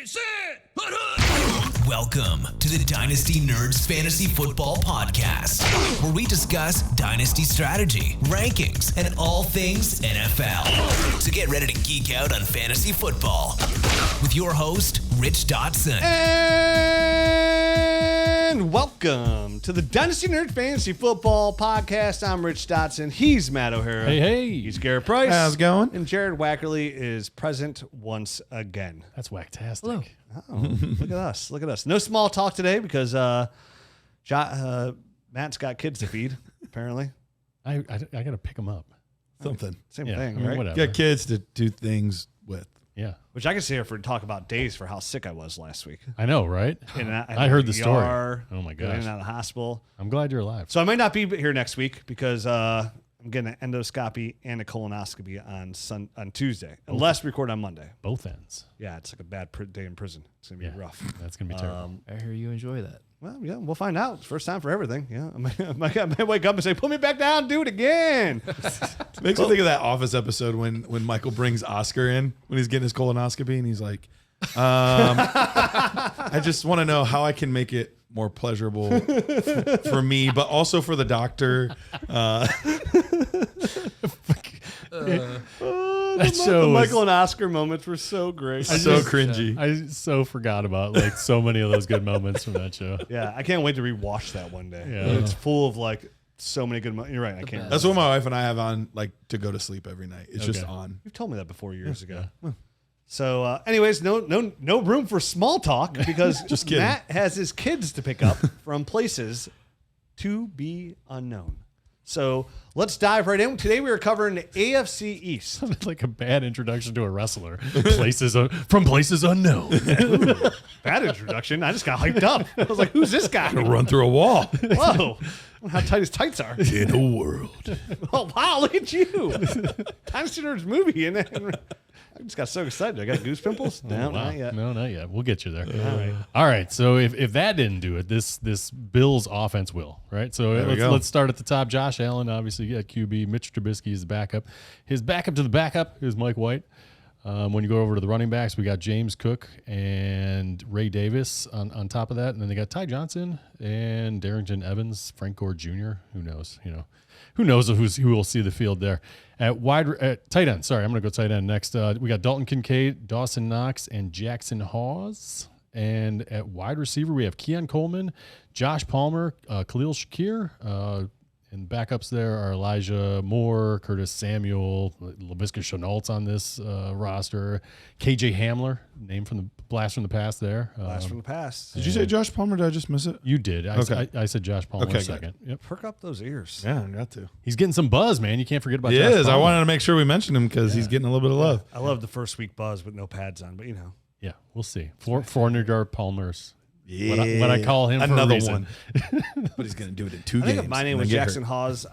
Sit! Welcome to the Dynasty Nerds Fantasy Football Podcast, where we discuss Dynasty strategy, rankings, and all things NFL. So get ready to geek out on fantasy football with your host, Rich Dotson. And welcome to the Dynasty Nerds Fantasy Football Podcast. I'm Rich Dotson. He's Matt O'Hara. Hey. He's Garret Price. How's it going? And Jared Wackerly is present once again. That's whacktastic. Hello. Oh, look at us. Look at us. No small talk today because Matt's got kids to feed, apparently. I got to pick them up. Something. Same Yeah, thing, I mean, right? whatever. Get kids to do things with. Yeah. Which I can sit here for talk about days for how sick I was last week. I know, right? And I heard the story. ER, Oh, my got in and gosh. out of the hospital. I'm glad you're alive. So I might not be here next week because I'm getting an endoscopy and a colonoscopy on Tuesday, unless we record on Monday. Both ends. Yeah, it's like a bad day in prison. It's going to be rough. That's going to be terrible. I hear you enjoy that. Well, yeah, we'll find out. It's first time for everything. Yeah, I might wake up and say, put me back down, do it again. Makes me think of that Office episode when Michael brings Oscar in when he's getting his colonoscopy and he's like, I just want to know how I can make it more pleasurable for me, but also for the doctor. The Michael and Oscar moments were so great. So cringy. I so forgot about like so many of those good moments from that show. Yeah, I can't wait to rewatch that one day. Yeah. It's full of like so many good moments. You're right. I can't. That's what my wife and I have on, like, to go to sleep every night. It's just Okay. on. You've told me that before years ago. So, anyways, no room for small talk because Just kidding. Matt has his kids to pick up from places to be unknown. So let's dive right in. Today we are covering the AFC East. Like a bad introduction to a wrestler. From places unknown. Bad introduction. I just got hyped up. I was like, "Who's this guy?" Run through a wall. Whoa! I wonder how tight his tights are. In a world. Oh wow! Look at you. Dynasty Nerds movie, and then I just got so excited. I got goose pimples. No, Wow. not yet. No, not yet. We'll get you there. All right. So if that didn't do it, this Bills offense will, right? So let's start at the top. Josh Allen, obviously, at QB. Mitch Trubisky is the backup. His backup to the backup is Mike White. When you go over to the running backs, we got James Cook and Ray Davis on top of that. And then they got Ty Johnson and Darrington Evans, Frank Gore Jr. Who knows? Who knows who will see the field there. At tight end, sorry, I'm going to go tight end next. We got Dalton Kincaid, Dawson Knox, and Jackson Hawes. And at wide receiver, we have Keon Coleman, Josh Palmer, Khalil Shakir. And backups there are Elijah Moore, Curtis Samuel, LaVisca Chenault's on this roster. KJ Hamler, name from the blast from the past there. Blast from the past. Did you say Josh Palmer? Did I just miss it? You did. Okay. I said Josh Palmer Okay, second. Yep. Perk up those ears. Yeah, I got to. He's getting some buzz, man. You can't forget about He Josh is. I Palmer. wanted to make sure we mentioned him because he's getting a little bit of love. I love the first week buzz with no pads on, but Yeah, we'll see. 400-yard Palmers. Yeah. What I call him Another for a reason. one. But he's going to do it in 2 I games. think if my name and was then get Jackson hurt. Hawes,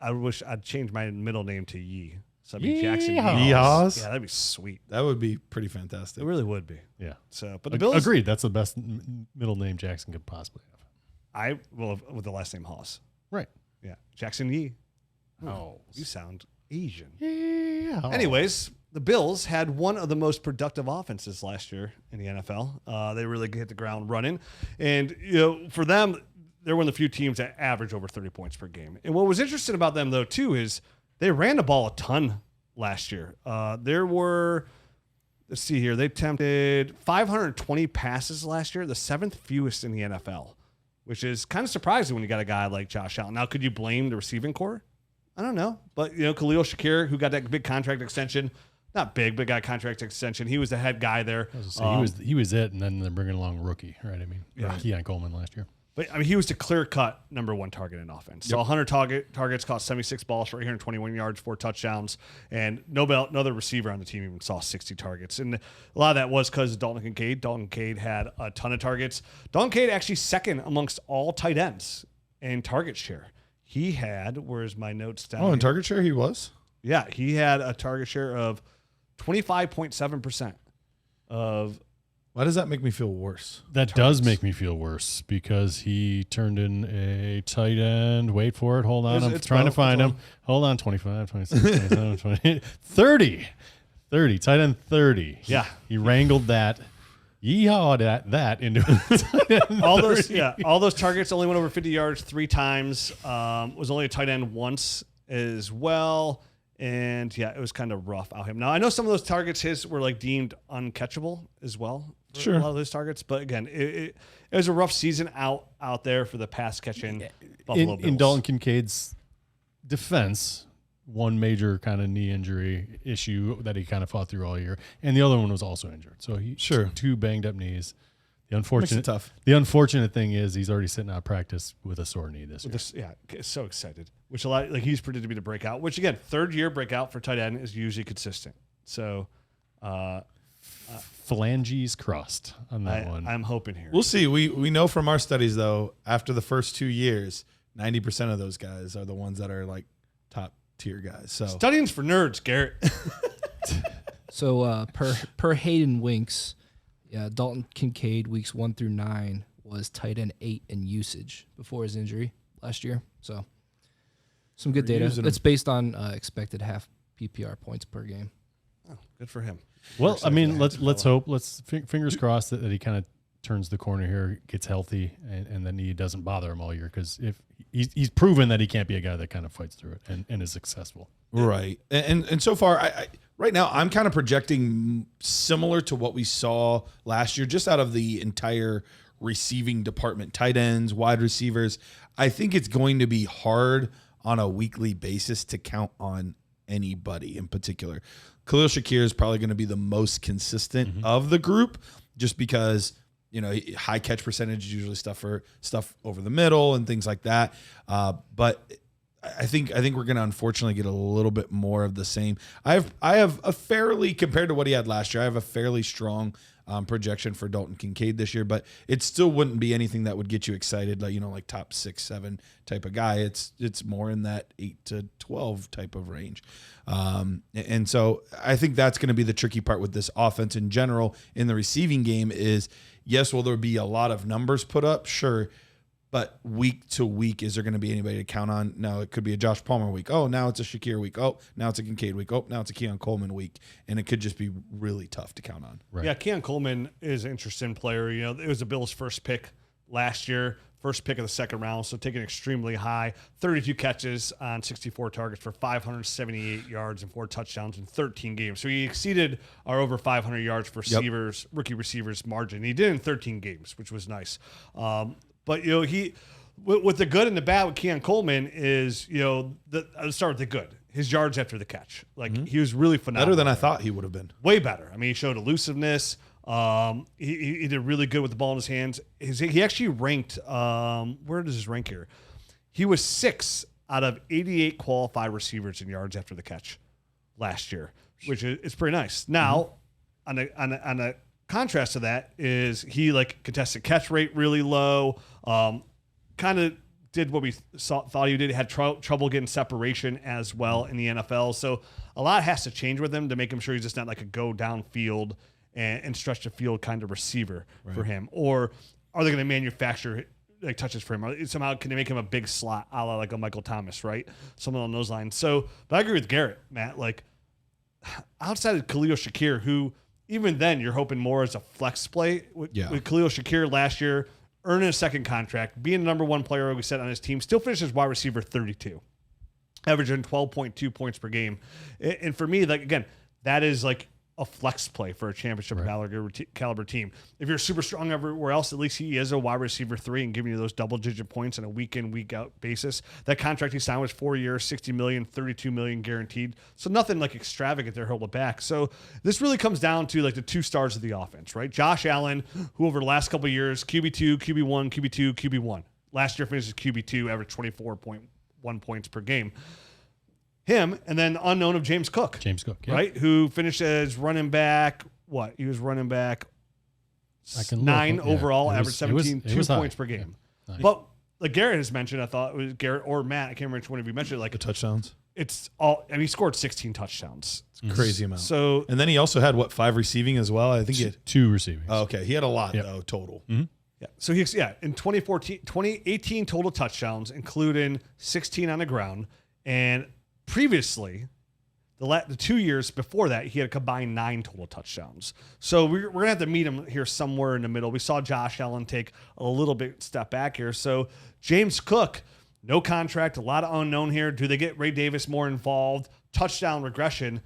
I wish I'd change my middle name to Yee. So it'd be Jackson Yeehaw. Yee. Yeehaws? Yeah, that'd be sweet. That would be pretty fantastic. It really would be. Yeah. So, but the Bills, Agreed. That's the best middle name Jackson could possibly have. with the last name Hawes. Right. Yeah, Jackson Yee. Oh. You sound Asian. Yeah. Anyways, the Bills had one of the most productive offenses last year in the NFL. They really hit the ground running. And, for them, they're one of the few teams that average over 30 points per game. And what was interesting about them, though, too, is they ran the ball a ton last year. There were, let's see here, they attempted 520 passes last year, the 7th fewest in the NFL, which is kind of surprising when you got a guy like Josh Allen. Now, could you blame the receiving core? I don't know. But, Khalil Shakir, who got that big contract extension, not big, but got a contract extension. He was the head guy there. He was it, and then they're bringing along a rookie, right? I mean, Keon Coleman last year. But he was the clear-cut number one target in offense. So 100 targets, caught 76 balls for 821 yards, 4 touchdowns, and no other receiver on the team even saw 60 targets. And a lot of that was because of Dalton Kincaid. Dalton Kincaid had a ton of targets. Dalton Kincaid actually second amongst all tight ends in target share. He had, where's my notes down? Oh, in target share he was? Yeah, he had a target share of 25.7% of. Why does that make me feel worse? That does make me feel worse because he turned in a tight end. Wait for it. Hold on. I'm trying to find him. Hold on. 25, 26, 27, 28, 30. 30. Tight end 30. Yeah. He wrangled that Yeehaw that into all those targets only went over 50 yards 3 times. Was only a tight end once as well. And yeah, it was kind of rough out him. Now I know some of those targets his were like deemed uncatchable as well. Sure, a lot of those targets, but again, it was a rough season out there for the pass catching Buffalo Bills. In Dalton Kincaid's defense, one major kind of knee injury issue that he kind of fought through all year, and the other one was also injured. So he two banged up knees. The unfortunate thing is he's already sitting out of practice with a sore knee this year. So excited. Which a lot he's predicted to be the breakout. Which again, 3rd year breakout for tight end is usually consistent. So, phalanges crossed on that one. I'm hoping here. We'll see. We know from our studies though, after the first 2 years, 90% of those guys are the ones that are like top tier guys. So studying's for nerds, Garrett. So per Hayden Winks, Dalton Kincaid weeks 1 through 9 was tight end 8 in usage before his injury last year. So some good data. It's based on expected half PPR points per game. Oh, good for him. Well, I mean, let's hope. Let's fingers crossed that he kind of turns the corner here, gets healthy, and then he doesn't bother him all year, because if he's proven that he can't be a guy that kind of fights through it and is successful. Right. And so far, I right now I'm kind of projecting similar to what we saw last year, just out of the entire receiving department, tight ends, wide receivers. I think it's going to be hard on a weekly basis to count on anybody in particular. Khalil Shakir is probably going to be the most consistent of the group, just because, high catch percentage is usually stuff over the middle and things like that. But I think we're going to unfortunately get a little bit more of the same. I have a fairly, compared to what he had last year, I have a fairly strong projection for Dalton Kincaid this year, but it still wouldn't be anything that would get you excited, like top 6, 7 type of guy. It's more in that 8 to 12 type of range. And so I think that's going to be the tricky part with this offense in general in the receiving game is, yes, will there be a lot of numbers put up? Sure. But week to week, is there going to be anybody to count on? No, it could be a Josh Palmer week. Oh, now it's a Shakir week. Oh, now it's a Kincaid week. Oh, now it's a Keon Coleman week. And it could just be really tough to count on. Right. Yeah, Keon Coleman is an interesting player. It was the Bills' first pick last year, first pick of the 2nd round, so taken extremely high. 32 catches on 64 targets for 578 yards and 4 touchdowns in 13 games. So he exceeded our over 500 yards for rookie receivers margin. He did in 13 games, which was nice. But he, with the good and the bad with Keon Coleman is, I'll start with the good. His yards after the catch, he was really phenomenal. Better than I thought he would have been. Way better. I mean, he showed elusiveness. He did really good with the ball in his hands. He actually ranked. Where does his rank here? He was 6 out of 88 qualified receivers in yards after the catch last year, which is pretty nice. Now, on a contrast to that is he contested catch rate really low. Kind of did what we thought he did. Had trouble getting separation as well in the NFL. So a lot has to change with him to make him sure he's just not like a go downfield and stretch the field kind of receiver for him. Or are they going to manufacture touches for him? Somehow can they make him a big slot, a la like a Michael Thomas, right? Something along those lines. So, but I agree with Garrett, Matt. Outside of Khalil Shakir, who even then you're hoping more as a flex play with Khalil Shakir last year, earning a 2nd contract, being the number 1 player we said on his team, still finishes wide receiver 32, averaging 12.2 points per game. And for me, again, that is a flex play for a championship caliber team. If you're super strong everywhere else, at least he is a wide receiver 3 and giving you those double-digit points on a week-in, week-out basis. That contract he signed was 4 years, $60 million, $32 million guaranteed. So nothing extravagant there holding back. So this really comes down to the 2 stars of the offense, right? Josh Allen, who over the last couple of years, QB2, QB1, QB2, QB1. Last year finishes QB2, averaged 24.1 points per game. Him, and then the unknown of James Cook. Right? Who finished as running back, He was running back 9 overall, averaged 2 points per game. Nice. But like Garrett has mentioned, I thought it was Garrett or Matt, I can't remember which one of you mentioned it, the touchdowns. It's all, he scored 16 touchdowns. It's crazy amount. So, and then he also had 5 receiving as well? I think he had 2 receiving. Oh, okay. He had a lot though, total. Mm-hmm. Yeah. So in 2018 total touchdowns, including 16 on the ground. And previously, The 2 years before that, he had a combined 9 total touchdowns. So we're going to have to meet him here somewhere in the middle. We saw Josh Allen take a little bit step back here. So James Cook, no contract, a lot of unknown here. Do they get Ray Davis more involved? Touchdown regression.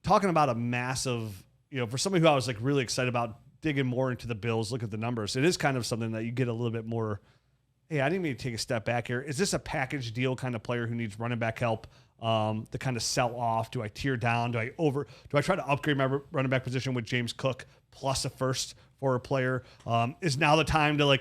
Talking about a massive, for somebody who I was like really excited about digging more into the Bills, look at the numbers. It is kind of something that you get a little bit more, hey, I didn't mean to take a step back here. Is this a package deal kind of player who needs running back help to kind of sell off? Do I tear down? Do I try to upgrade my running back position with James Cook plus a first for a player? Is now the time to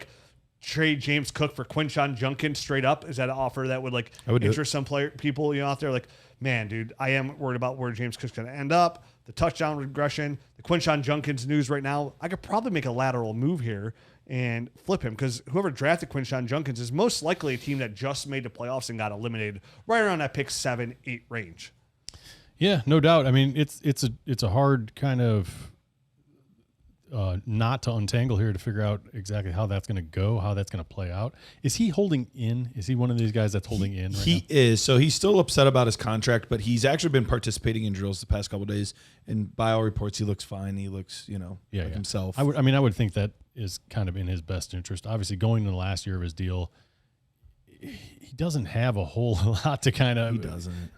trade James Cook for Quinshon Judkins straight up? Is that an offer that would interest some people out there? Like, man, dude, I am worried about where James Cook's going to end up. The touchdown regression, the Quinshon Judkins news right now. I could probably make a lateral move here and flip him, because whoever drafted Quinshon Judkins is most likely a team that just made the playoffs and got eliminated right around that pick 7-8 range. Yeah, no doubt. I mean, it's a hard kind of knot to untangle here to figure out exactly how that's going to go, how that's going to play out. Is he holding in? Is he one of these guys that's holding in? Right He is. So he's still upset about his contract, but he's actually been participating in drills the past couple of days. And by all reports, he looks fine. He looks, himself. I would think that is kind of in his best interest. Obviously, going into the last year of his deal, he doesn't have a whole lot to kind of. He doesn't.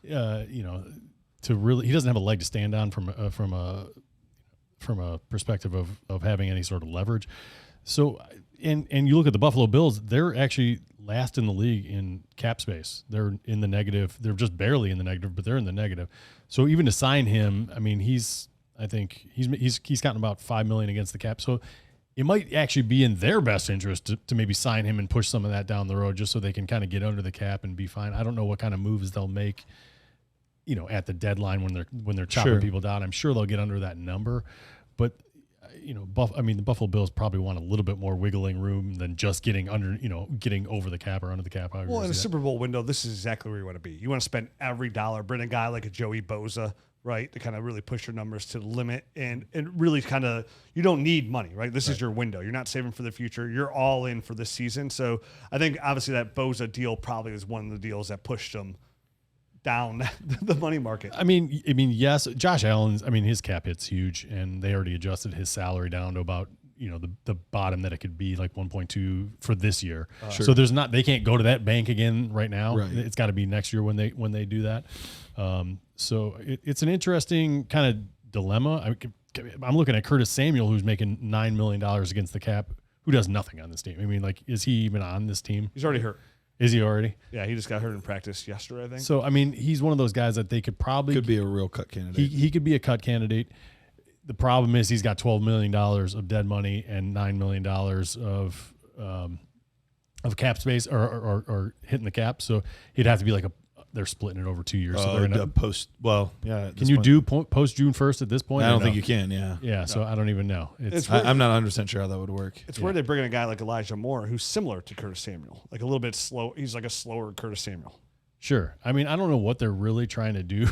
To really, he doesn't have a leg to stand on from a perspective of having any sort of leverage. So, and you look at the Buffalo Bills, they're actually last in the league in cap space. They're in the negative. They're just barely in the negative, but they're in the negative. So even to sign him, I mean, I think he's gotten about $5 million against the cap. So it might actually be in their best interest to maybe sign him and push some of that down the road, just so they can kind of get under the cap and be fine. I don't know what kind of moves they'll make, at the deadline when they're chopping people down. I'm sure they'll get under that number, but the Buffalo Bills probably want a little bit more wiggling room than just getting over the cap or under the cap. Well, in a Super Bowl window, this is exactly where you want to be. You want to spend every dollar, bring a guy like a Joey Bosa, right, to kind of really push your numbers to the limit, and really kind of, you don't need money, right? This is your window. You're not saving for the future. You're all in for this season. So I think obviously that Bosa deal probably is one of the deals that pushed them down the money market. I mean, yes, Josh Allen's, his cap hit's huge, and they already adjusted his salary down to about, the bottom that it could be, like 1.2 for this year. So they can't go to that bank again right now. Right. It's got to be next year when they do that. So it's an interesting kind of dilemma. I'm looking at Curtis Samuel, who's making $9 million against the cap, who does nothing on this team. Is he even on this team? He's already hurt. Is he already? Yeah, he just got hurt in practice yesterday, I think. So, he's one of those guys that they could be a real cut candidate. He could be a cut candidate. The problem is he's got $12 million of dead money and $9 million of cap space or hitting the cap. So he'd have to be they're splitting it over 2 years. So they're gonna post. Well, yeah. Can you do post June 1st at this point? I don't think you can. Yeah. Yeah. No. So I don't even know. I'm not 100% sure how that would work. It's where they bring in a guy like Elijah Moore, who's similar to Curtis Samuel, like a little bit slow. He's like a slower Curtis Samuel. Sure. I don't know what they're really trying to do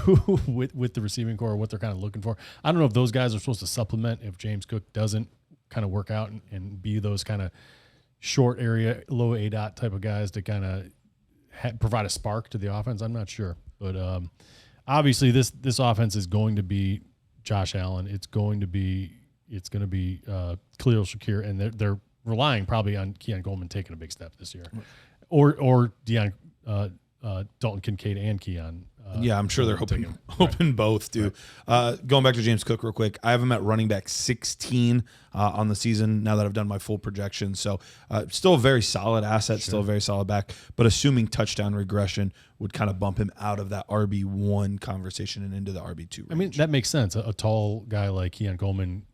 with the receiving core, or what they're kind of looking for. I don't know if those guys are supposed to supplement if James Cook doesn't kind of work out and be those kind of short area, low ADOT type of guys to kind of provide a spark to the offense. I'm not sure. But obviously this offense is going to be Josh Allen. It's going to be Khalil Shakir, and they're relying probably on Keon Coleman taking a big step this year, or Dalton Kincaid and Keon. I'm sure they're hoping both do. Right. Going back to James Cook real quick, I have him at running back 16 on the season now that I've done my full projection. So still a very solid asset, still a very solid back, but assuming touchdown regression would kind of bump him out of that RB1 conversation and into the RB2 range. That makes sense. A tall guy like Keon Coleman,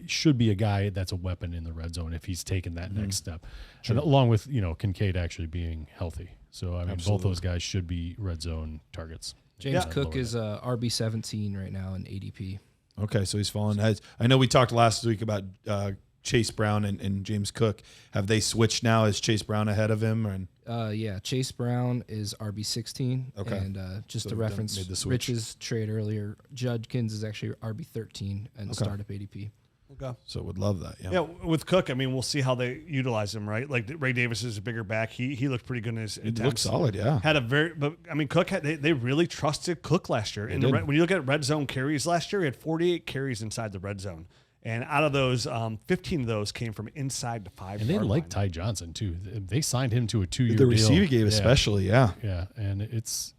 should be a guy that's a weapon in the red zone if he's taken that next step. And along with, Kincaid actually being healthy. So, both those guys should be red zone targets. James Cook is RB17 right now in ADP. Okay, so he's fallen. I know we talked last week about Chase Brown and James Cook. Have they switched now? Is Chase Brown ahead of him? Yeah, Chase Brown is RB16. Okay. And just to reference Rich's trade earlier, Judkins is actually RB13 and startup ADP. Okay. So would love that. Yeah, with Cook, I mean, we'll see how they utilize him, right? Like Ray Davis is a bigger back. He looked pretty good in his attempts. He looked solid, yeah. But I mean, Cook they really trusted Cook last year. When you look at red zone carries last year, he had 48 carries inside the red zone. And out of those, 15 of those came from inside the 5 And they like Ty Johnson, too. They signed him to a 2-year deal. The receiving game especially, yeah. Yeah, and it's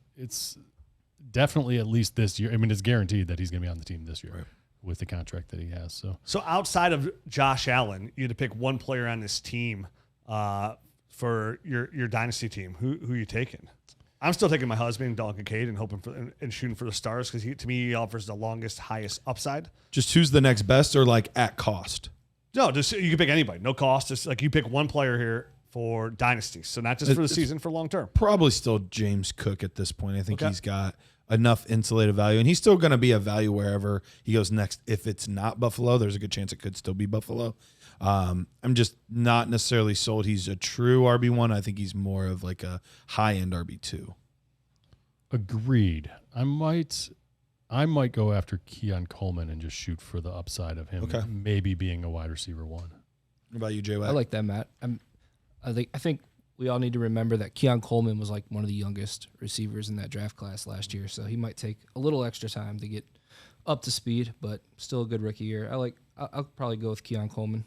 definitely at least this year. I mean, it's guaranteed that he's going to be on the team this year with the contract that he has. So outside of Josh Allen, you had to pick one player on this team for your dynasty team. Who are you taking? I'm still taking my husband, Dalton Kincaid, and hoping for and shooting for the stars because to me he offers the longest, highest upside. Just who's the next best or like at cost? No, just you can pick anybody, no cost. Just like you pick one player here for dynasty, so not just for the season, for long term. Probably still James Cook at this point. I think he's got enough insulated value, and he's still going to be a value wherever he goes next. If it's not Buffalo, there's a good chance it could still be Buffalo. I'm just not necessarily sold he's a true RB1. I think he's more of like a high-end RB2. Agreed. I might go after Keon Coleman and just shoot for the upside of him maybe being a wide receiver 1. What about you, Jay Wack? I like that, Matt. I think we all need to remember that Keon Coleman was like one of the youngest receivers in that draft class last year, so he might take a little extra time to get up to speed, but still a good rookie year. I'll probably go with Keon Coleman.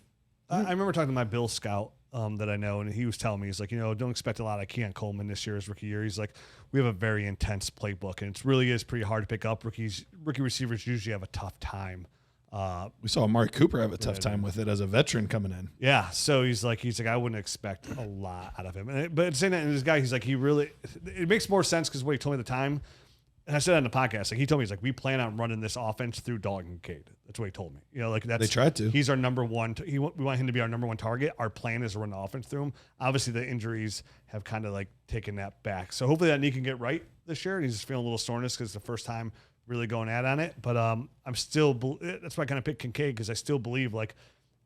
I remember talking to my Bill scout that I know, and he was telling me, he's like, don't expect a lot of Keon Coleman this year as rookie year. He's like, we have a very intense playbook, and it really is pretty hard to pick up. Rookie receivers usually have a tough time. We saw Amari Cooper have a tough time with it as a veteran coming in. Yeah, so he's like, I wouldn't expect a lot out of him. But saying that, and this guy, he's like, it makes more sense because what he told me at the time. And I said that in the podcast. Like he told me, he's like, we plan on running this offense through Dalton Kincaid. That's what he told me. They tried to. He's our number one. We want him to be our number one target. Our plan is to run the offense through him. Obviously, the injuries have kind of like taken that back. So hopefully that knee can get right this year. And he's just feeling a little soreness because it's the first time really going at on it. But I'm still. That's why I kind of picked Kincaid because I still believe like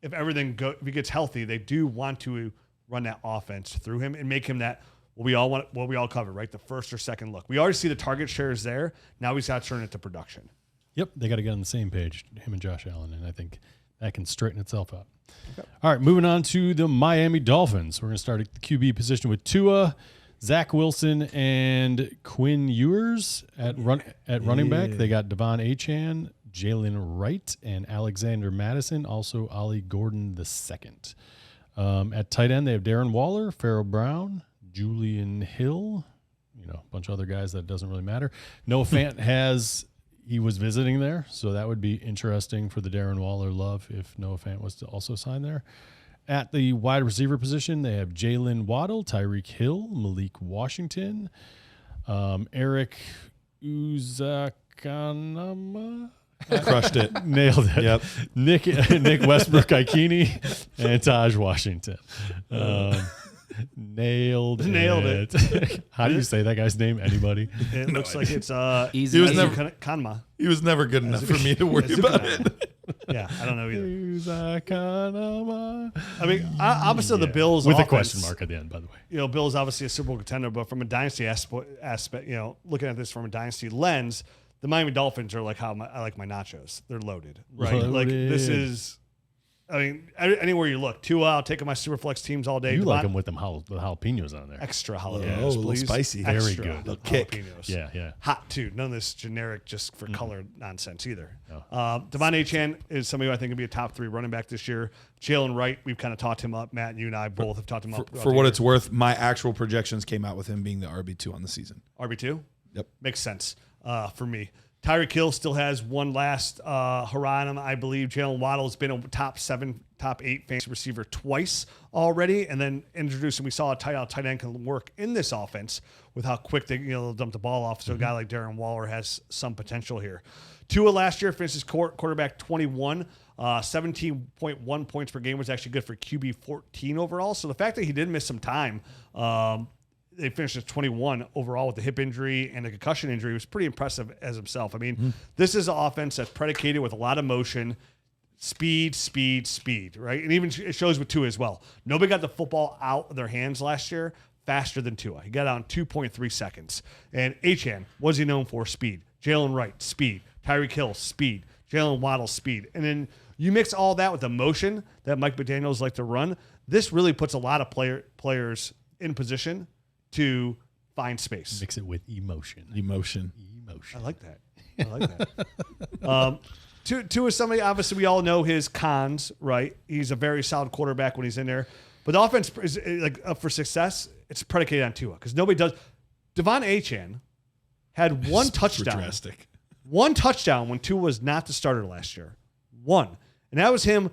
if he gets healthy, they do want to run that offense through him and make him that. What we all cover, right? The first or second look. We already see the target shares there. Now he's got to turn it to production. Yep, they got to get on the same page, him and Josh Allen, and I think that can straighten itself out. Okay. All right, moving on to the Miami Dolphins. We're going to start at the QB position with Tua, Zach Wilson, and Quinn Ewers at running back. They got Devon Achane, Jalen Wright, and Alexander Madison, also Ollie Gordon II. At tight end, they have Darren Waller, Farrell Brown, Julian Hill, a bunch of other guys that doesn't really matter. Noah Fant he was visiting there, so that would be interesting for the Darren Waller love if Noah Fant was to also sign there. At the wide receiver position, they have Jaylen Waddle, Tyreek Hill, Malik Washington, Eric Uzakanama. Crushed it. Nailed it. Yep. Nick Westbrook-Ikini, and Taj Washington. Nailed it. How do you say that guy's name? Anybody? It looks like it's easy. He was never Kanma. He was never good enough for me to worry about it. Yeah, I don't know either. I mean, opposite of the Bills with offense, a question mark at the end, by the way. Bills obviously a Super Bowl contender, but from a dynasty aspect, looking at this from a dynasty lens, the Miami Dolphins are like how I like my nachos. They're loaded, right? Loaded. Like this is. I mean, anywhere you look, Tua, I'll take my Superflex teams all day. You like them with them jalapenos on there. Extra jalapenos, a little please. spicy. Very Extra good. Little kick. Jalapenos. Yeah. Hot, too. None of this generic just for color nonsense either. No. Devon Achane is somebody who I think will be a top 3 running back this year. Jalen Wright, we've kind of talked him up. Matt and you and I both have talked him up. For what it's worth, my actual projections came out with him being the RB2 on the season. RB2? Yep. Makes sense for me. Tyreek Hill still has one last hurrah on him, I believe. Jaylen Waddle has been a top 8 fantasy receiver twice already, and then introducing. We saw a tight end can work in this offense with how quick they'll dump the ball off. So a guy like Darren Waller has some potential here. Tua last year finished his quarterback 21. 17.1 points per game was actually good for QB 14 overall. So the fact that he did miss some time. They finished at 21 overall with the hip injury and the concussion injury was pretty impressive as himself. I mean, this is an offense that's predicated with a lot of motion, speed, right? And even it shows with Tua as well. Nobody got the football out of their hands last year faster than Tua. He got out in 2.3 seconds. And Achane, what is he known for? Speed. Jalen Wright, speed. Tyreek Hill, speed. Jaylen Waddle, speed. And then You mix all that with the motion that Mike McDaniels like to run. This really puts a lot of players in position to find space. Mix it with emotion. I like that. Tua is somebody, obviously, we all know his cons, right? He's a very solid quarterback when he's in there. But the offense is like up for success. It's predicated on Tua because nobody does. Devon Achane had one touchdown. Drastic. One touchdown when Tua was not the starter last year. One. And that was him.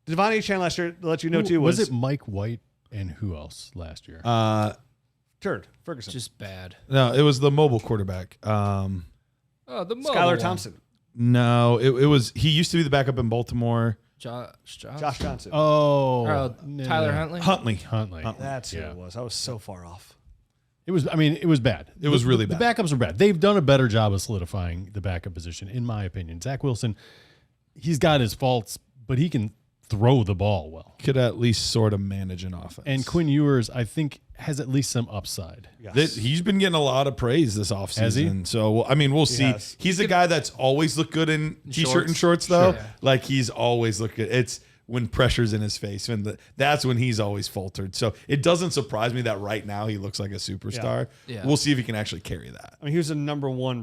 Devon Achane last year, to let you know, too, was it Mike White and who else last year? Ferguson. Just bad. No, it was the mobile quarterback. The Skylar Thompson. No, it was. He used to be the backup in Baltimore. Josh Johnson. Tyler Huntley. Huntley. That's who it was. I was so far off. It was bad. It was really bad. The backups are bad. They've done a better job of solidifying the backup position, in my opinion. Zach Wilson, he's got his faults, but he can throw the ball well. Could at least sort of manage an offense. And Quinn Ewers, I think, has at least some upside. Yes. He's been getting a lot of praise this offseason. Has he? So, I mean, we'll see. Has. He's a guy that's always looked good in T-shirt and shorts, though. Sure. Like, he's always looked good. It's when pressure's in his face, and that's when he's always faltered. So it doesn't surprise me that right now he looks like a superstar. Yeah. We'll see if he can actually carry that. I mean, he was the number one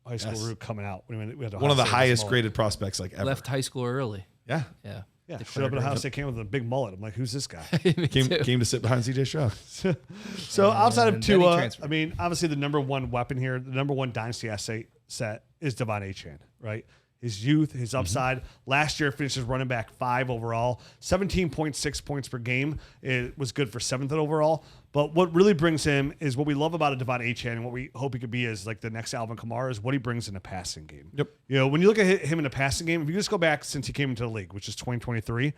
high school recruit coming out. We had One of the highest graded prospects ever. Left high school early. Yeah. Yeah. Yeah, showed up at Ohio State camp with a big mullet. I'm like, who's this guy? Came to sit behind CJ Stroud. So outside of And then he Tua, transferred. I mean, obviously the number one weapon here, the number one dynasty asset set is Devon Achane, right? His youth, his upside. Last year finishes running back 5 overall, 17.6 points per game. It was good for 7th overall. But what really brings him is what we love about a Devon Achane and what we hope he could be is like the next Alvin Kamara is what he brings in the passing game. Yep. You know, when you look at him in the passing game, if you just go back since he came into the league, which is 2023,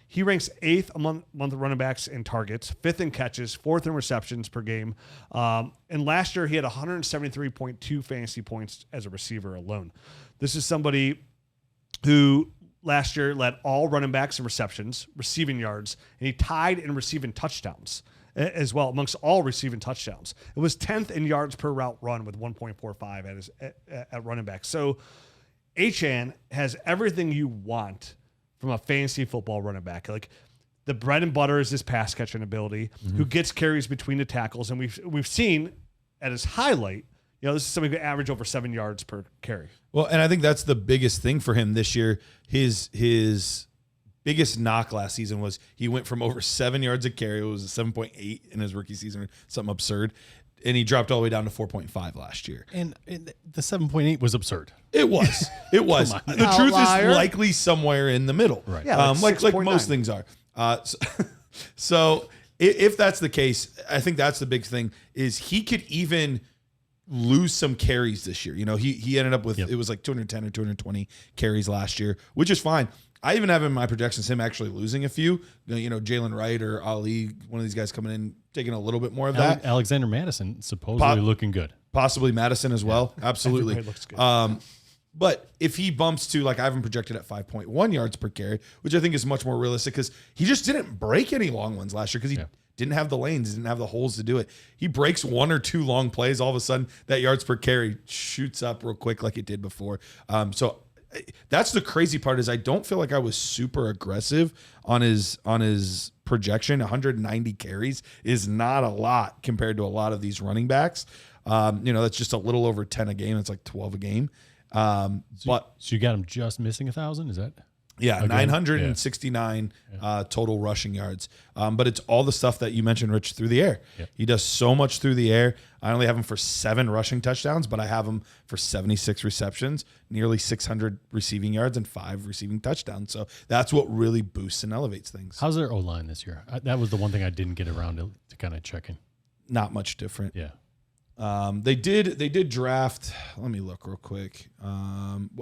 he ranks 8th among the running backs in targets, 5th in catches, 4th in receptions per game. And last year he had 173.2 fantasy points as a receiver alone. This is somebody who last year led all running backs in receptions, receiving yards, and he tied in receiving touchdowns as well amongst all receiving touchdowns. It was 10th in yards per route run with 1.45 at running back. So Achane has everything you want from a fantasy football running back. Like the bread and butter is his pass catching ability, who gets carries between the tackles, and we've seen at his highlight, you know, this is somebody who average over 7 yards per carry. Well, and I think that's the biggest thing for him this year. His biggest knock last season was he went from over 7 yards a carry. It was a 7.8 in his rookie season, something absurd. And he dropped all the way down to 4.5 last year. And the 7.8 was absurd. It was. It was. The truth is likely somewhere in the middle. Right. Yeah, like most things are. So if that's the case, I think that's the big thing is he could even lose some carries this year. You know, he ended up with, it was like 210 or 220 carries last year, which is fine. I even have in my projections him actually losing a few. You know, Jalen Wright or Ali, one of these guys coming in, taking a little bit more of that. Alexander Madison supposedly looking good. Possibly Madison as well. Absolutely. Everybody looks good. But if he bumps to, like I have him projected at 5.1 yards per carry, which I think is much more realistic because he just didn't break any long ones last year because he didn't have the lanes, didn't have the holes to do it. He breaks 1 or 2 long plays. All of a sudden, that yards per carry shoots up real quick like it did before. So that's the crazy part is I don't feel like I was super aggressive on his projection. 190 carries is not a lot compared to a lot of these running backs. You know, that's just a little over 10 a game. It's like 12 a game. So you got him just missing 1,000? Is that? Yeah, 969 total rushing yards. But it's all the stuff that you mentioned, Rich, through the air. Yep. He does so much through the air. I only have him for 7 rushing touchdowns, but I have him for 76 receptions, nearly 600 receiving yards, and 5 receiving touchdowns. So that's what really boosts and elevates things. How's their O-line this year? That was the one thing I didn't get around to kind of checking. Not much different. Yeah. They did draft. Let me look real quick.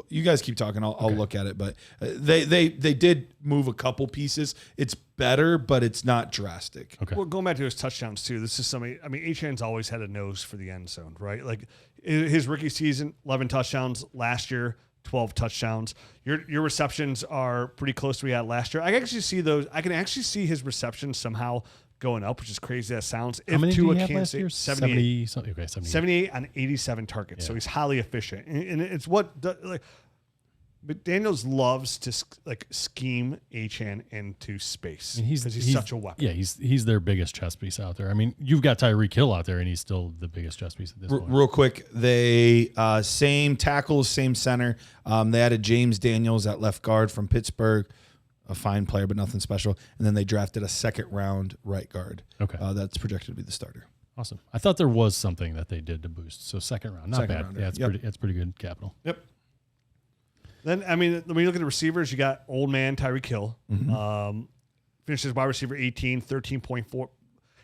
You guys keep talking. I'll look at it. But they did move a couple pieces. It's better, but it's not drastic. Okay. Well, going back to his touchdowns too, this is somebody. I mean, Achane's always had a nose for the end zone, right? Like his rookie season, 11 touchdowns. Last year, 12 touchdowns. Your receptions are pretty close to what he had last year. I can actually see those. I can actually see his receptions somehow going up, which is crazy that sounds. How many did he have can't last year? 78. 78. 78 on 87 targets. So he's highly efficient. And it's what, like, McDaniels loves to scheme Achane into space. I mean, he's such a weapon. Yeah, he's their biggest chess piece out there. I mean, you've got Tyreek Hill out there, and he's still the biggest chess piece at this point. Real quick, they same tackles, same center. They added James Daniels at left guard from Pittsburgh, a fine player but nothing special. And then they drafted a second-round right guard. Okay, that's projected to be the starter. Awesome. I thought there was something that they did to boost. So second round, not bad. Rounder. Yeah, it's pretty good capital. Yep. Then, I mean, when you look at the receivers, you got old man Tyreek Hill. Finished as wide receiver 18, 13.4.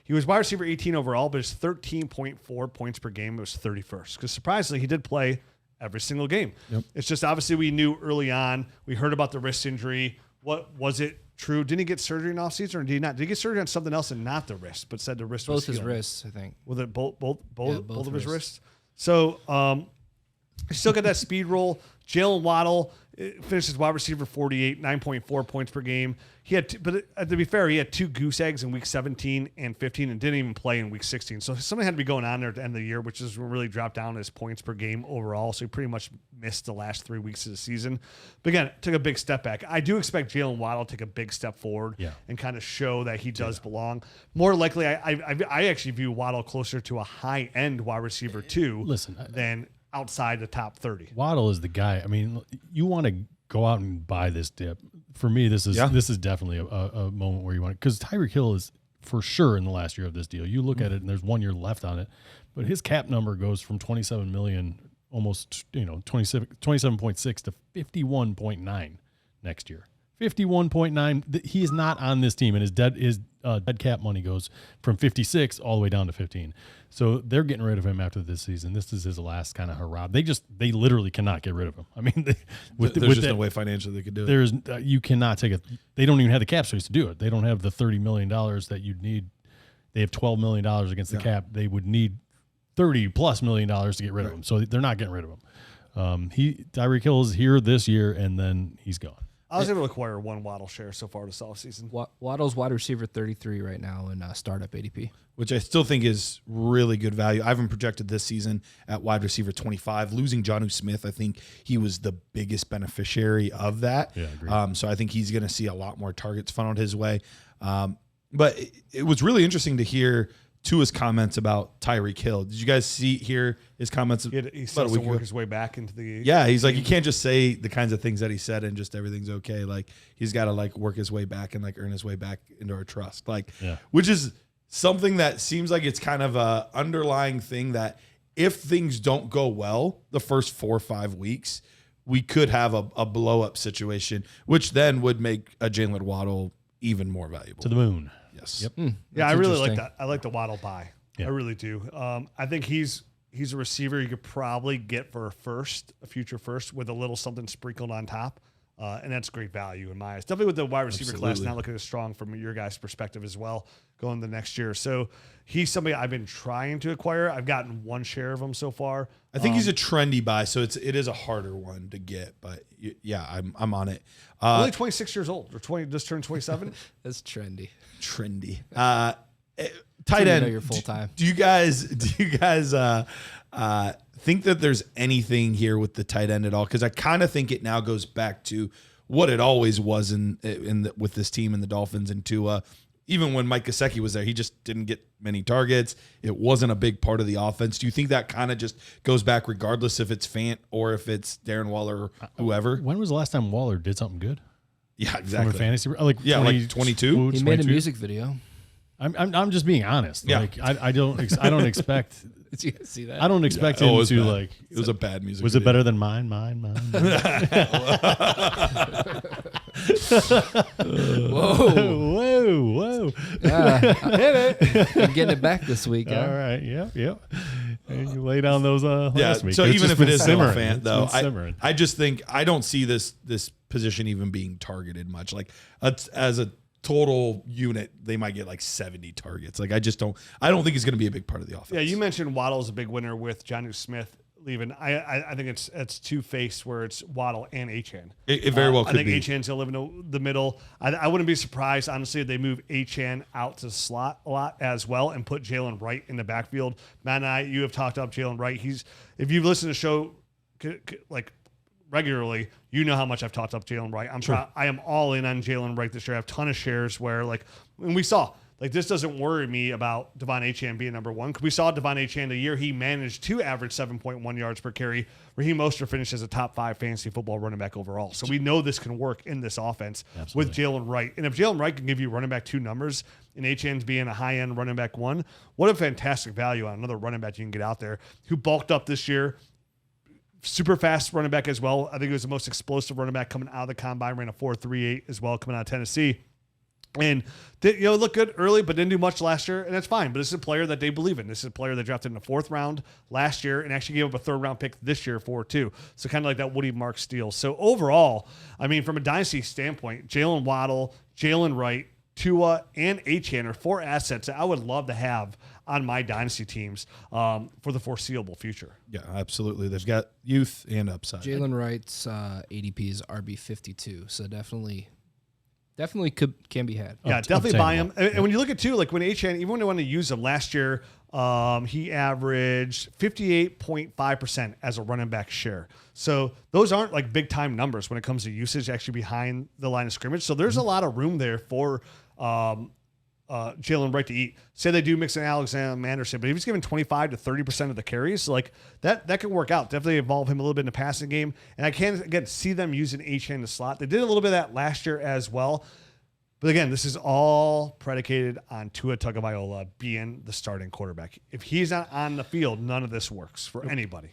He was wide receiver 18 overall, but his 13.4 points per game was 31st. Because surprisingly, he did play every single game. Yep. It's just obviously we knew early on. We heard about the wrist injury. What was it true? Didn't he get surgery in offseason, or did he not? Did he get surgery on something else and not the wrist, but said the wrist was Both his healed? wrists, I think. Was it both of his wrists. wrists? So he still got that speed roll. Jaylen Waddle finishes wide receiver 48, 9.4 points per game. He had, to be fair, he had 2 goose eggs in week 17 and 15 and didn't even play in week 16. So something had to be going on there at the end of the year, which is really dropped down his points per game overall. So he pretty much missed the last 3 weeks of the season. But again, took a big step back. I do expect Jaylen Waddle to take a big step forward and kind of show that he does belong. More likely, I actually view Waddle closer to a high-end wide receiver than outside the top 30. Waddle is the guy. I mean, you want to go out and buy this dip. For me, this is definitely a moment where you want it, because Tyreek Hill is for sure in the last year of this deal. You look at it and there's 1 year left on it, but his cap number goes from 27 million, almost 27.6 to 51.9 next year. 51.9. He is not on this team, and his dead cap money goes from 56 all the way down to 15. So they're getting rid of him after this season. This is his last kind of hurrah. They literally cannot get rid of him. I mean, there's no way financially they could do it. You cannot take it. They don't even have the cap space to do it. They don't have the $30 million that you'd need. They have $12 million against the cap. They would need $30+ million to get rid of him. So they're not getting rid of him. Tyreek Hill is here this year, and then he's gone. I was able to acquire 1 Waddle share so far this offseason. Waddle's wide receiver 33 right now in startup ADP. Which I still think is really good value. I haven't projected this season at wide receiver 25. Losing Jonnu Smith, I think he was the biggest beneficiary of that. Yeah, agreed. So I think he's going to see a lot more targets funneled his way. But it was really interesting to hear Tua's comments about Tyreek Hill. Did you guys hear his comments? He starts to work his way back into the he's like, you can't just say the kinds of things that he said and just everything's okay. Like, he's got to work his way back and earn his way back into our trust. Which is something that seems like it's kind of a underlying thing that if things don't go well the first 4 or 5 weeks, we could have a blow up situation, which then would make a Jaylen Waddle even more valuable. To the moon. Yes. Yep. Yeah, I really like that. I like the Waddle buy. Yeah. I really do. I think he's a receiver you could probably get for a future first with a little something sprinkled on top. And that's great value in my eyes. Definitely with the wide receiver class not looking as strong from your guys' perspective as well going the next year. So he's somebody I've been trying to acquire. I've gotten 1 share of him so far. I think he's a trendy buy, so it is a harder one to get. But yeah, I'm on it. Only 26 years old, or just turned 27. That's trendy. Trendy. Tight end. You're full time. Do you guys think that there's anything here with the tight end at all? Because I kind of think it now goes back to what it always was with this team and the Dolphins and Tua. Even when Mike Gesicki was there, he just didn't get many targets. It wasn't a big part of the offense. Do you think that kind of just goes back regardless if it's Fant or if it's Darren Waller or whoever? When was the last time Waller did something good? Yeah, exactly. From a fantasy, 22. He made a music video. I'm just being honest. Yeah. I don't expect. Did you see that? I don't expect him to It was a bad music. Was video. it better than mine? Whoa. Hit it. I'm getting it back this week. All right. Yep. And you lay down those last week. So It's even just if it been is simmering. Fant, It's though, been simmering. I just think I don't see this position even being targeted much. As a total unit, they might get 70 targets. I don't think it's going to be a big part of the offense. Yeah, you mentioned Waddle's a big winner with Jonnu Smith leaving. I think it's two-faced where it's Waddle and Achane. It very well could be. I think Achane's going to live in the middle. I wouldn't be surprised, honestly, if they move Achane out to slot a lot as well and put Jaylen Wright in the backfield. Matt and you have talked up Jaylen Wright. If you've listened to the show, regularly, you know how much I've talked up Jaylen Wright. I am all in on Jaylen Wright this year. I have a ton of shares where, and we saw, this doesn't worry me about Devon Achane being number one. We saw Devon Achane the year he managed to average 7.1 yards per carry. Raheem Mostert finished as a top 5 fantasy football running back overall. So we know this can work in this offense with Jaylen Wright. And if Jaylen Wright can give you running back 2 numbers and Achane's being a high-end running back 1, what a fantastic value on another running back you can get out there who bulked up this year. Super fast running back as well. I think he was the most explosive running back coming out of the combine, ran a 4.38 as well coming out of Tennessee. And looked good early, but didn't do much last year, and that's fine. But this is a player that they believe in. This is a player that drafted in the 4th round last year and actually gave up a 3rd-round pick this year for 2. So kind of like that Woody Marks steal. So overall, I mean, from a dynasty standpoint, Jaylen Waddle, Jaylen Wright, Tua, and Achane are 4 assets that I would love to have on my dynasty teams for the foreseeable future. Yeah, absolutely. They've got youth and upside. Jaylen Wright's ADP is RB52, so definitely can be had. Yeah, definitely buy him. And when you look at when Achane, even when they wanted to use him last year, he averaged 58.5% as a running back share. So those aren't big time numbers when it comes to usage actually behind the line of scrimmage. So there's a lot of room there for Jaylen Wright to eat. Say they do mix in Alexander Anderson, but if he's given 25 to 30% of the carries, that can work out. Definitely involve him a little bit in the passing game. And I can, again, see them using Achane in the slot. They did a little bit of that last year as well. But again, this is all predicated on Tua Tagovailoa being the starting quarterback. If he's not on the field, none of this works for anybody.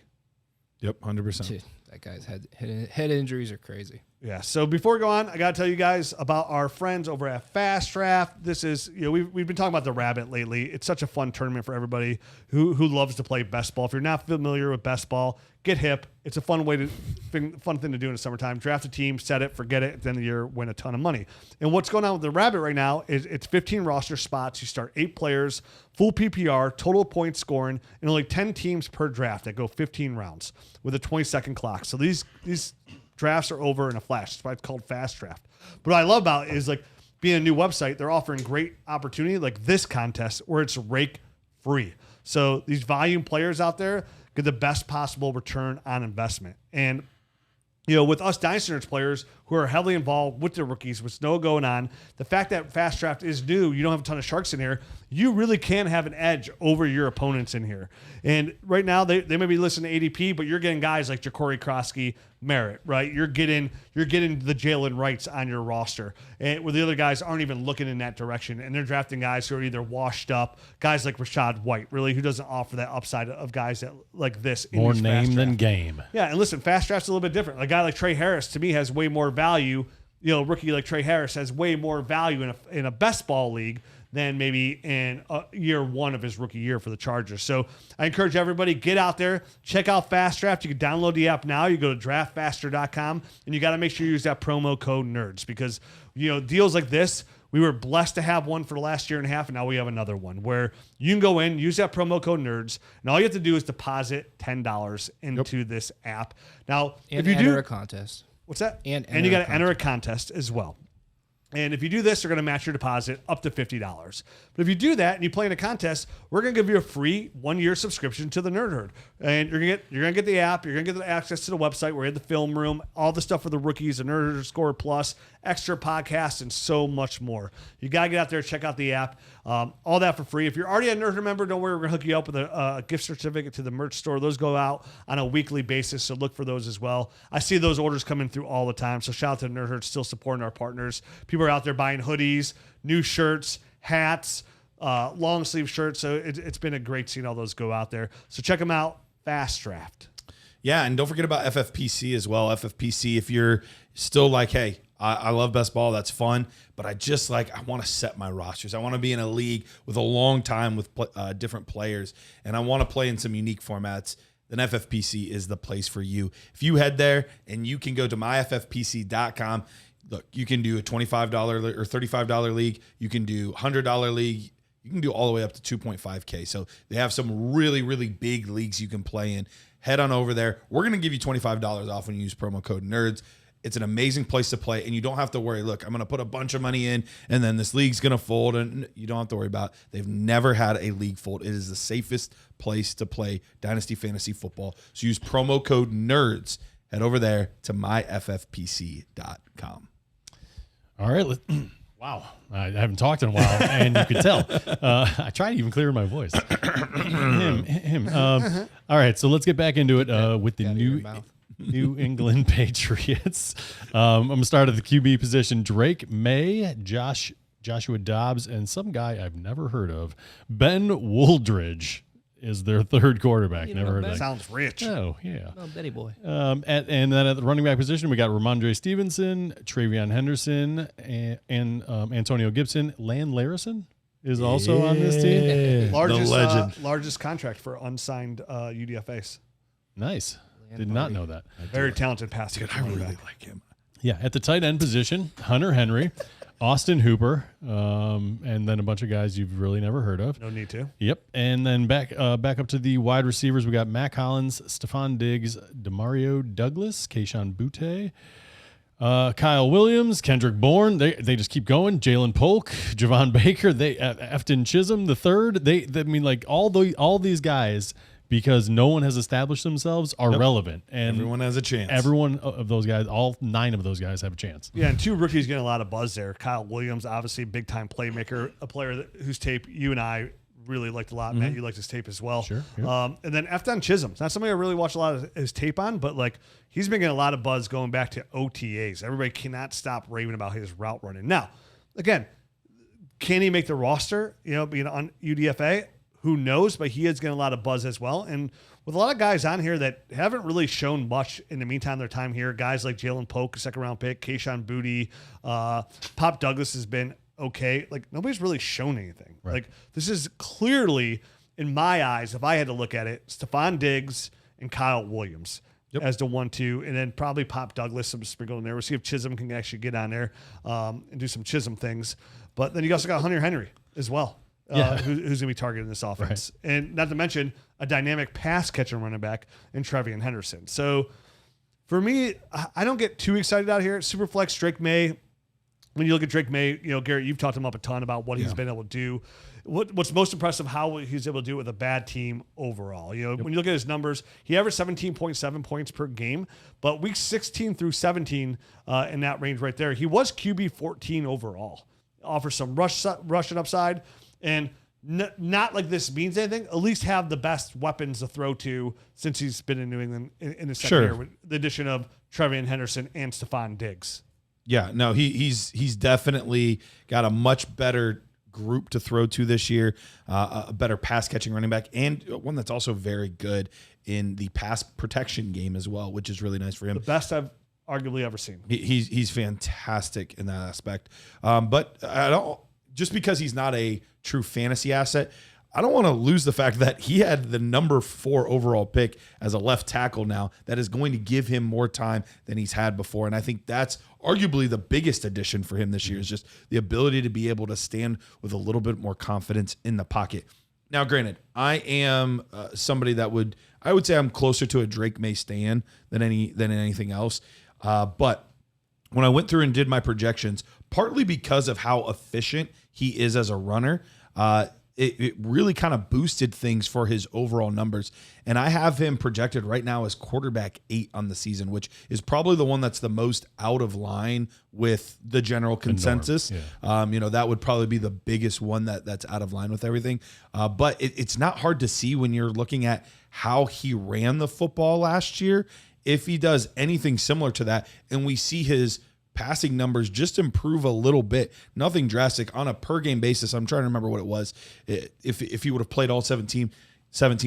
Yep, 100%. Dude, that guy's head injuries are crazy. Yeah. So before we go on, I got to tell you guys about our friends over at FastDraft. This is, we've been talking about the Rabbit lately. It's such a fun tournament for everybody who loves to play best ball. If you're not familiar with best ball, get hip. It's a fun fun thing to do in the summertime. Draft a team, set it, forget it. At the end of the year, win a ton of money. And what's going on with the Rabbit right now is it's 15 roster spots. You start 8 players, full PPR, total point scoring, and only 10 teams per draft that go 15 rounds with a 20-second clock. So these drafts are over in a flash. That's why it's called FastDraft. But what I love about it is being a new website, they're offering great opportunity like this contest where it's rake free. So these volume players out there get the best possible return on investment. And with us Dynasty Nerds players who are heavily involved with the rookies, with no going on, the fact that FastDraft is new, you don't have a ton of sharks in here, you really can have an edge over your opponents in here. And right now, they may be listening to ADP, but you're getting guys like Ja'Cory Krosky, Merritt, right? You're getting the Jaylen Wrights on your roster, and where the other guys aren't even looking in that direction, and they're drafting guys who are either washed up, guys like Rachaad White, really, who doesn't offer that upside of guys that like this. More name than game. Yeah, and listen, FastDraft's a little bit different. A guy like Trey Harris, to me, has way more value. Rookie like Trey Harris has way more value in a best ball league than maybe in year 1 of his rookie year for the Chargers. So I encourage everybody, get out there, check out FastDraft. You can download the app now. You go to draftfaster.com, and you got to make sure you use that promo code NERDS because, deals like this, we were blessed to have one for the last year and a half, and now we have another one where you can go in, use that promo code NERDS, and all you have to do is deposit $10 into this app. Now, and if you enter a contest. What's that? And you got to enter a contest as well. And if you do this, they're going to match your deposit up to $50. But if you do that and you play in a contest, we're going to give you a free 1-year subscription to the Nerd Herd. And you're going to get the app. You're going to get the access to the website where we have the film room, all the stuff for the rookies, the Nerd Herd Score Plus, extra podcasts, and so much more. You got to get out there, check out the app. All that for free. If you're already a Nerd Herd member, don't worry. We're going to hook you up with a gift certificate to the merch store. Those go out on a weekly basis, so look for those as well. I see those orders coming through all the time. So shout out to the Nerd Herd, still supporting our partners. People are out there buying hoodies, new shirts, hats, long sleeve shirts. So it's been a great seeing all those go out there. So check them out. FastDraft. Yeah, and don't forget about FFPC as well. FFPC, if you're still like, hey, I love best ball, that's fun, but I want to set my rosters. I want to be in a league with a long time with different players, and I want to play in some unique formats. Then FFPC is the place for you. If you head there and you can go to myffpc.com, look, you can do a $25 or $35 league. You can do $100 league. You can do all the way up to 2.5K. So they have some really, really big leagues you can play in. Head on over there. We're going to give you $25 off when you use promo code NERDS. It's an amazing place to play, and you don't have to worry. Look, I'm going to put a bunch of money in, and then this league's going to fold, and you don't have to worry about it. They've never had a league fold. It is the safest place to play Dynasty Fantasy Football. So use promo code NERDS. head over there to myffpc.com. All right. Wow. I haven't talked in a while, and you could tell. I tried to even clear my voice. him. All right. So let's get back into it with the New England Patriots. I'm going to start at the QB position. Drake Maye, Joshua Dobbs, and some guy I've never heard of. Ben Wooldridge is their third quarterback. Never heard of that. Sounds rich. Oh, yeah. Oh, Betty boy. And then at the running back position, we got Ramondre Stevenson, Treveon Henderson, and Antonio Gibson. Lan Larison is also on this team. Largest contract for unsigned UDFAs. Nice. Did not know that. Very talented passer. I really like him. Yeah, at the tight end position, Hunter Henry, Austin Hooper, and then a bunch of guys you've really never heard of. No need to. Yep. And then back up to the wide receivers, we got Matt Collins, Stefon Diggs, Demario Douglas, Keyshawn Butte, Kyle Williams, Kendrick Bourne. They just keep going. Jalen Polk, Javon Baker, Efton Chisholm the third. They like all these guys, because no one has established themselves, are relevant. And everyone has a chance. Everyone of those guys, all 9 of those guys have a chance. Yeah, and 2 rookies getting a lot of buzz there. Kyle Williams, obviously big-time playmaker, a player whose tape you and I really liked a lot. Matt, you liked his tape as well. Sure. Yeah. And then Efton Chisholm. Not somebody I really watched a lot of his tape on, but like he's been getting a lot of buzz going back to OTAs. Everybody cannot stop raving about his route running. Now, again, can he make the roster, being on UDFA? Who knows, but he is getting a lot of buzz as well. And with a lot of guys on here that haven't really shown much in the meantime, their time here, guys like Jalen Polk, a second-round pick, Keyshawn Butte, Pop Douglas has been okay. Like, nobody's really shown anything. Right. Like, this is clearly, in my eyes, if I had to look at it, Stefon Diggs and Kyle Williams as the 1-2, and then probably Pop Douglas, some sprinkle in there. We'll see if Chisholm can actually get on there and do some Chisholm things. But then you also got Hunter Henry as well. Who's going to be targeted in this offense. Right. And not to mention a dynamic pass catcher running back in Treveon Henderson. So for me, I don't get too excited out here. Superflex, Drake Maye. When you look at Drake Maye, Garrett, you've talked to him up a ton about what he's been able to do. What's most impressive, how he's able to do it with a bad team overall. When you look at his numbers, he averaged 17.7 points per game, but weeks 16 through 17 in that range right there, he was QB 14 overall. Offers some rushing upside. And not like this means anything, at least have the best weapons to throw to since he's been in New England in the second year with the addition of Treveon Henderson and Stefon Diggs. Yeah, no, he's definitely got a much better group to throw to this year, a better pass-catching running back, and one that's also very good in the pass protection game as well, which is really nice for him. The best I've arguably ever seen. He's fantastic in that aspect. But I don't... Just because he's not a true fantasy asset, I don't want to lose the fact that he had the number 4 overall pick as a left tackle now that is going to give him more time than he's had before. And I think that's arguably the biggest addition for him this year is just the ability to be able to stand with a little bit more confidence in the pocket. Now, granted, I am somebody that I would say I'm closer to a Drake Maye stan than anything else. But when I went through and did my projections, partly because of how efficient he is as a runner, it really kind of boosted things for his overall numbers. And I have him projected right now as quarterback 8 on the season, which is probably the one that's the most out of line with the general consensus. Yeah. That would probably be the biggest one that's out of line with everything. But it's not hard to see when you're looking at how he ran the football last year, if he does anything similar to that, and we see his passing numbers just improve a little bit, nothing drastic on a per game basis. I'm trying to remember what it was. If he would have played all 17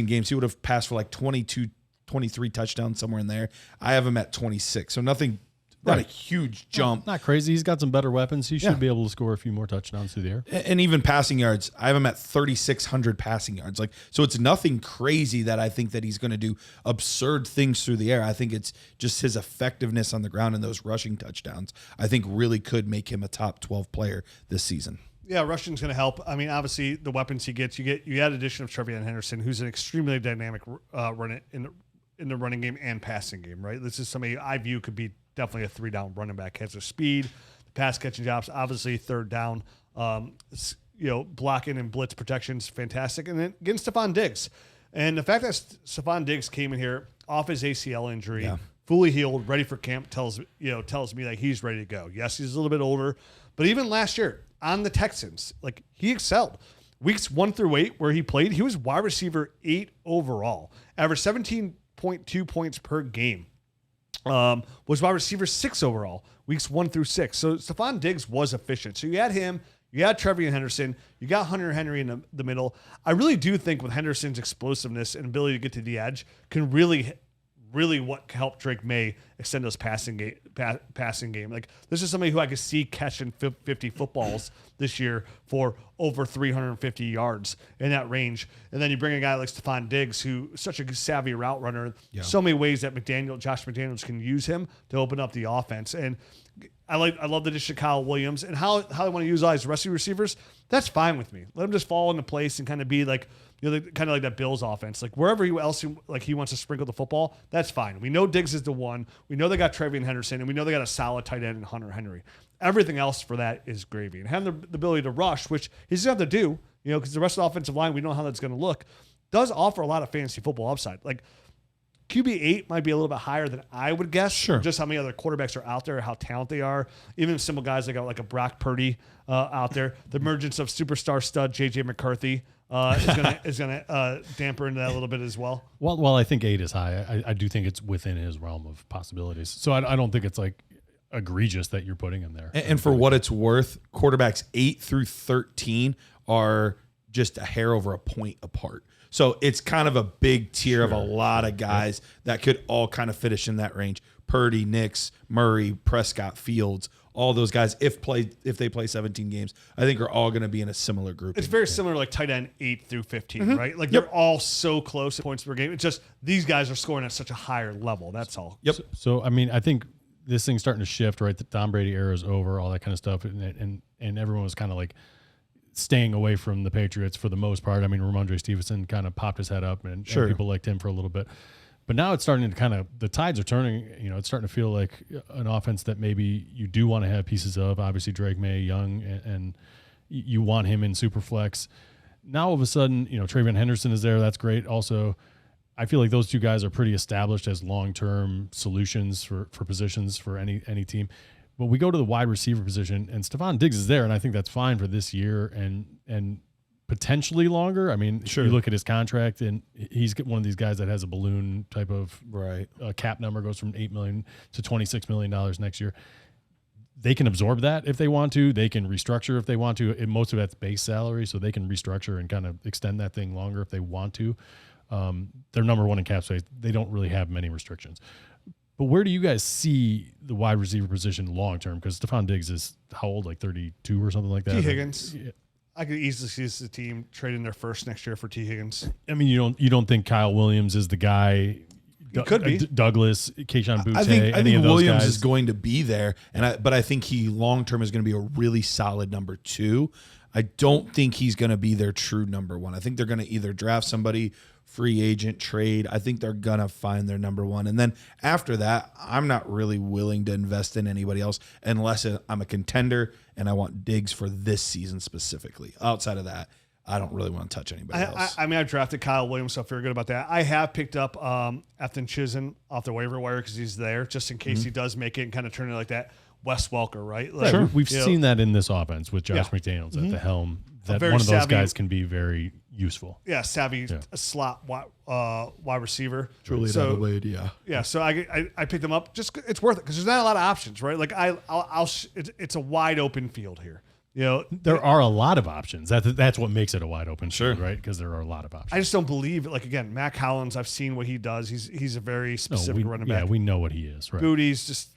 games, he would have passed for like 22, 23 touchdowns, somewhere in there. I have him at 26. So nothing, not a huge jump. Not crazy. He's got some better weapons. He should be able to score a few more touchdowns through the air. And even passing yards, I have him at 3,600 passing yards. So it's nothing crazy that I think that he's going to do absurd things through the air. I think it's just his effectiveness on the ground and those rushing touchdowns, I think really could make him a top 12 player this season. Yeah, rushing's going to help. I mean, obviously the weapons he gets, you add addition of Treveon Henderson, who's an extremely dynamic runner in the running game and passing game, right? This is somebody I view could be definitely a 3-down running back. Has the speed, the pass catching jobs, obviously third down, blocking and blitz protection's fantastic. And then again, Stefon Diggs. And the fact that Stefon Diggs came in here off his ACL injury, fully healed, ready for camp, tells me that he's ready to go. Yes, he's a little bit older, but even last year on the Texans, like he excelled. Weeks 1 through 8 where he played, he was wide receiver 8 overall, averaged 17.2 points per game. Was wide receiver 6 overall, weeks 1 through 6. So Stefon Diggs was efficient. So you had him, you had Treveon Henderson, you got Hunter Henry in the middle. I really do think with Henderson's explosiveness and ability to get to the edge can really what helped Drake Maye extend those passing game. Like this is somebody who I could see catching 50 footballs this year for over 350 yards in that range. And then you bring a guy like Stefon Diggs, who is such a savvy route runner. Yeah. So many ways that Josh McDaniels can use him to open up the offense. And I love the addition of Kyle Williams and how they want to utilize the rest of the receivers. That's fine with me. Let him just fall into place and kind of be like, kind of like that Bills offense. Like wherever he wants to sprinkle the football, that's fine. We know Diggs is the one. We know they got Treveon Henderson, and we know they got a solid tight end in Hunter Henry. Everything else for that is gravy. And having the ability to rush, which he's going to have to do, because the rest of the offensive line, we know how that's going to look, does offer a lot of fantasy football upside. Like QB8 might be a little bit higher than I would guess. Sure. Just how many other quarterbacks are out there, how talented they are. Even simple guys like a Brock Purdy out there. The emergence of superstar stud J.J. McCarthy is gonna damper into that a little bit as well. Well, I think 8 is high. I do think it's within his realm of possibilities. So I don't think it's like egregious that you're putting him there. And for what it's worth, quarterbacks 8 through 13 are just a hair over a point apart. So it's kind of a big tier of a lot of guys that could all kind of finish in that range. Purdy, Nix, Murray, Prescott, Fields, all those guys, if they play 17 games, I think are all going to be in a similar group. It's very similar like tight end 8 through 15, right? Like they're all so close at points per game. It's just these guys are scoring at such a higher level. That's all. Yep. So I mean, I think this thing's starting to shift, right? The Tom Brady era is over, all that kind of stuff. And everyone was kind of like staying away from the Patriots for the most part. I mean, Ramondre Stevenson kind of popped his head up and people liked him for a little bit. But now it's starting to kind of, the tides are turning, it's starting to feel like an offense that maybe you do want to have pieces of. Obviously, Drake Maye, young, and you want him in super flex. Now, all of a sudden, Treveon Henderson is there. That's great. Also, I feel like those two guys are pretty established as long-term solutions for positions for any team. But we go to the wide receiver position, and Stefon Diggs is there, and I think that's fine for this year and potentially longer. I mean, you look at his contract, and he's one of these guys that has a balloon type of cap number, goes from $8 million to $26 million next year. They can absorb that if they want to. They can restructure if they want to. And most of that's base salary, so they can restructure and kind of extend that thing longer if they want to. They're number one in cap space. They don't really have many restrictions. But where do you guys see the wide receiver position long term? Because Stefon Diggs is how old, like 32 or something like that? T. Higgins. Yeah. I could easily see the team trading their first next year for T. Higgins. I mean, you don't think Kyle Williams is the guy? He could be. Douglas, Keyshawn Boutte. I think Williams is going to be there, but I think he long term is going to be a really solid number 2. I don't think he's going to be their true number 1. I think they're going to either draft somebody, free agent, trade. I think they're going to find their number 1. And then after that, I'm not really willing to invest in anybody else unless I'm a contender and I want Diggs for this season specifically. Outside of that, I don't really want to touch anybody else. I mean, I've drafted Kyle Williams, so I feel good about that. I have picked up Ethan Chisholm off the waiver wire because he's there just in case he does make it and kind of turn it like that. Wes Welker, right? Like, sure. We've seen that in this offense with Josh McDaniels at the helm. That one of those guys can be very useful. Yeah, savvy slot wide receiver. Truly Adelaide, yeah. Yeah, so I picked him up. Just it's worth it because there's not a lot of options, right? Like it's a wide open field here. There are a lot of options. That's what makes it a wide open field, right? Because there are a lot of options. I just don't believe it. Like again, Mac Hollins, I've seen what he does. He's a very specific running back. Yeah, we know what he is. Right. Bootie's just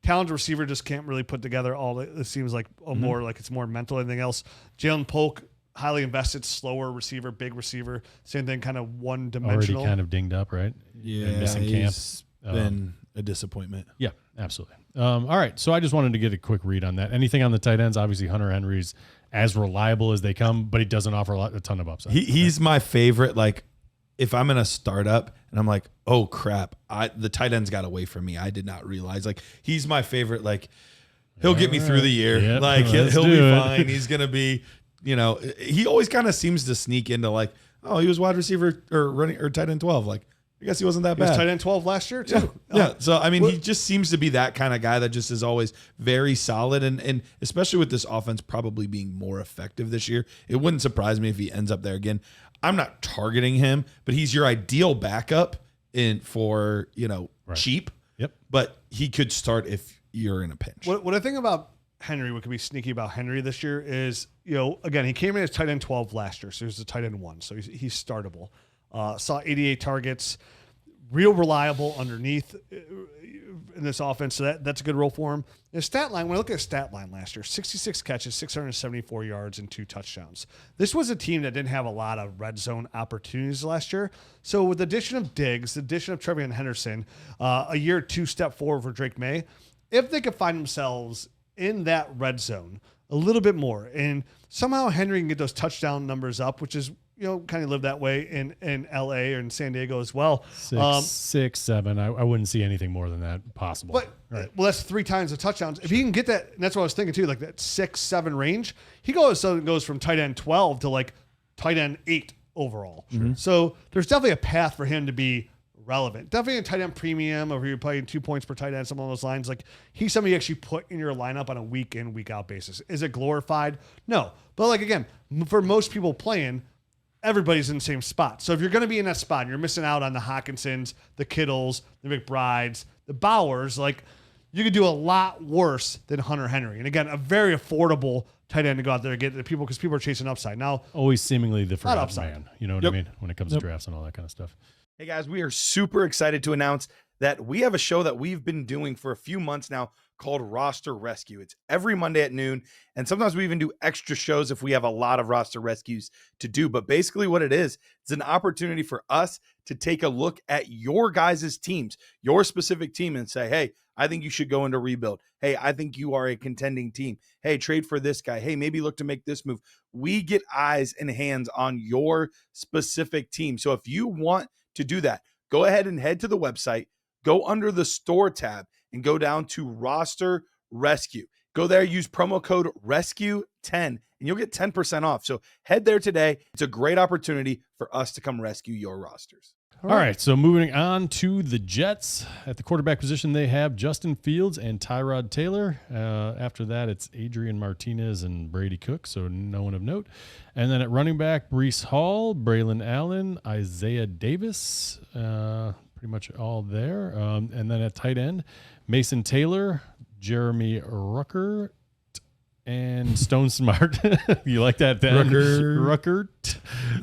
talented receiver, just can't really put together all. It seems like more like it's more mental than anything else. Jalen Polk, highly invested, slower receiver, big receiver. Same thing, kind of one dimensional. Already kind of dinged up, right? Yeah, and missing camp. Been a disappointment. Yeah, absolutely. All right, so I just wanted to get a quick read on that. Anything on the tight ends? Obviously, Hunter Henry's as reliable as they come, but he doesn't offer a ton of upside. He's my favorite. Like, if I'm in a startup and I'm like, oh crap, the tight end's got away from me. I did not realize. Like, he's my favorite. Like, he'll get me through the year. Yep, like, he'll be fine. He's gonna be. He always kind of seems to sneak into like, oh, he was wide receiver or running or tight end 12. Like, I guess he wasn't that He was bad. tight end 12 last year too. Yeah. So, I mean, he just seems to be that kind of guy that just is always very solid. And especially with this offense probably being more effective this year, it wouldn't surprise me if he ends up there again. I'm not targeting him, but he's your ideal backup for cheap. Yep. But he could start if you're in a pinch. What I think about Henry, what could be sneaky about Henry this year is, again, he came in as tight end 12 last year. So he was a tight end 1. So he's startable. Saw 88 targets, real reliable underneath in this offense. So that's a good role for him. His stat line, when I look at his stat line last year, 66 catches, 674 yards, and 2 touchdowns. This was a team that didn't have a lot of red zone opportunities last year. So with the addition of Diggs, the addition of Treveon Henderson, a year or 2 step forward for Drake Maye, if they could find themselves in that red zone a little bit more, and somehow Henry can get those touchdown numbers up, which is, kind of live that way in LA or in San Diego as well. 6, 7. I wouldn't see anything more than that possible. But that's 3 times the touchdowns. If he can get that, and that's what I was thinking too, like that 6, 7 range, he goes from tight end 12 to like tight end 8 overall. Sure. So there's definitely a path for him to be relevant. Definitely a tight end premium, or you're playing 2 points per tight end, some of those lines. Like, he's somebody you actually put in your lineup on a week in, week out basis. Is it glorified? No. But like, again, for most people playing, everybody's in the same spot. So if you're going to be in that spot and you're missing out on the Hawkinsons, the Kittles, the McBrides, the Bowers, like, you could do a lot worse than Hunter Henry. And again, a very affordable tight end to go out there and get the people, because people are chasing upside. Now, always seemingly the forgotten upside. man. You know what I mean? When it comes to drafts and all that kind of stuff. Hey guys, we are super excited to announce that we have a show that we've been doing for a few months now called Roster Rescue. It's every Monday at noon, and sometimes we even do extra shows if we have a lot of roster rescues to do. But basically what it is, it's an opportunity for us to take a look at your guys' teams, your specific team, and say, hey, I think you should go into rebuild. Hey, I think you are a contending team. Hey, trade for this guy. Hey, maybe look to make this move. We get eyes and hands on your specific team. So if you want to do that, go ahead and head to the website, go under the store tab, and go down to Roster Rescue. Go there, use promo code RESCUE10, and you'll get 10% off. So head there today. It's a great opportunity for us to come rescue your rosters. All right, so moving on to the Jets. At the quarterback position, they have Justin Fields and Tyrod Taylor. After that, it's Adrian Martinez and Brady Cook, so no one of note. And then at running back, Breece Hall, Braylon Allen, Isaiah Davis, pretty much all there. And then at tight end, Mason Taylor, Jeremy Rucker, and Stone Smart. You like that, Ben? Ruckert.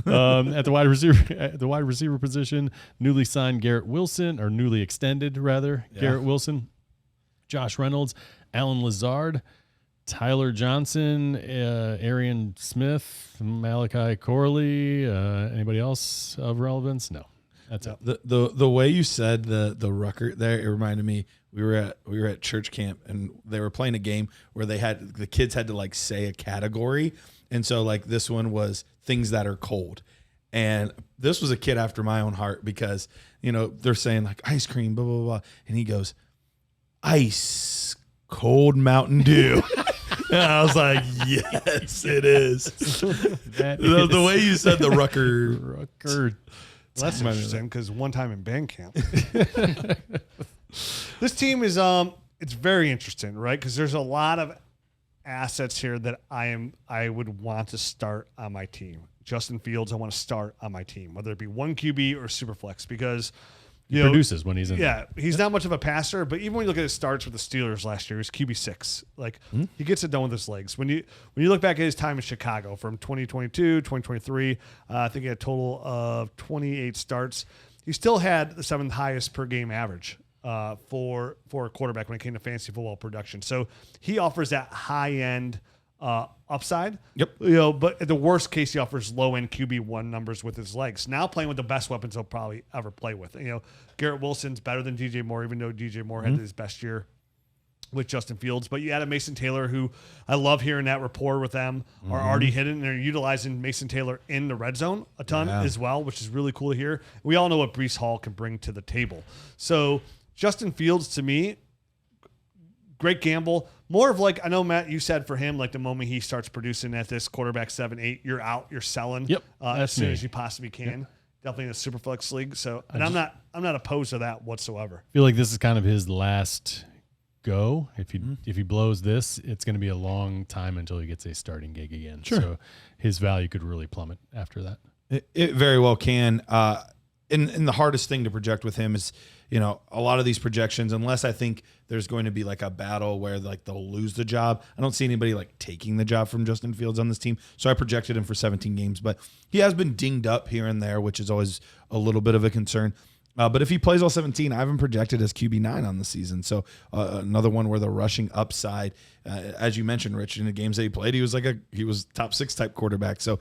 At the wide receiver position, newly signed Garrett Wilson, or newly extended rather, Garrett Wilson, Josh Reynolds, Alan Lazard, Tyler Johnson, Arian Smith, Malachi Corley. Anybody else of relevance? No. That's it. The way you said the Ruckert there, it reminded me, we were at church camp, and they were playing a game where the kids had to like say a category. And so like this one was things that are cold. And this was a kid after my own heart, because, they're saying like ice cream, blah, blah, blah. And he goes, ice cold Mountain Dew. And I was like, yes, it is. The way you said the Rucker. Well, that's interesting, because one time in band camp. This team is it's very interesting, right? Because there's a lot of assets here that I would want to start on my team. Justin Fields, I want to start on my team, whether it be 1 QB or Superflex, because he produces when he's in. Yeah, he's not much of a passer, but even when you look at his starts with the Steelers last year, he's QB6. Like, he gets it done with his legs. When you look back at his time in Chicago from 2022, 2023, I think he had a total of 28 starts. He still had the 7th highest per game average for a quarterback when it came to fantasy football production. So he offers that high end upside. Yep. But at the worst case, he offers low end QB1 numbers with his legs. Now playing with the best weapons he'll probably ever play with. Garrett Wilson's better than DJ Moore, even though DJ Moore had his best year with Justin Fields. But you add a Mason Taylor, who I love hearing that rapport with them, are already hidden, and they're utilizing Mason Taylor in the red zone a ton as well, which is really cool to hear. We all know what Breece Hall can bring to the table. So Justin Fields, to me, great gamble. More of like, I know, Matt, you said for him, like the moment he starts producing at this quarterback 7-8, you're out, you're selling as soon as you possibly can. Yep. definitely in a super flex league. So, and I'm not opposed to that whatsoever. I feel like this is kind of his last go. If he blows this, it's going to be a long time until he gets a starting gig again. Sure. So his value could really plummet after that. It very well can. And the hardest thing to project with him is, a lot of these projections, unless I think there's going to be like a battle where like they'll lose the job. I don't see anybody like taking the job from Justin Fields on this team. So I projected him for 17 games, but he has been dinged up here and there, which is always a little bit of a concern. But if he plays all 17, I have him projected as QB9 on the season. So another one where the rushing upside, as you mentioned, Rich, in the games that he played, he was top 6 type quarterback. So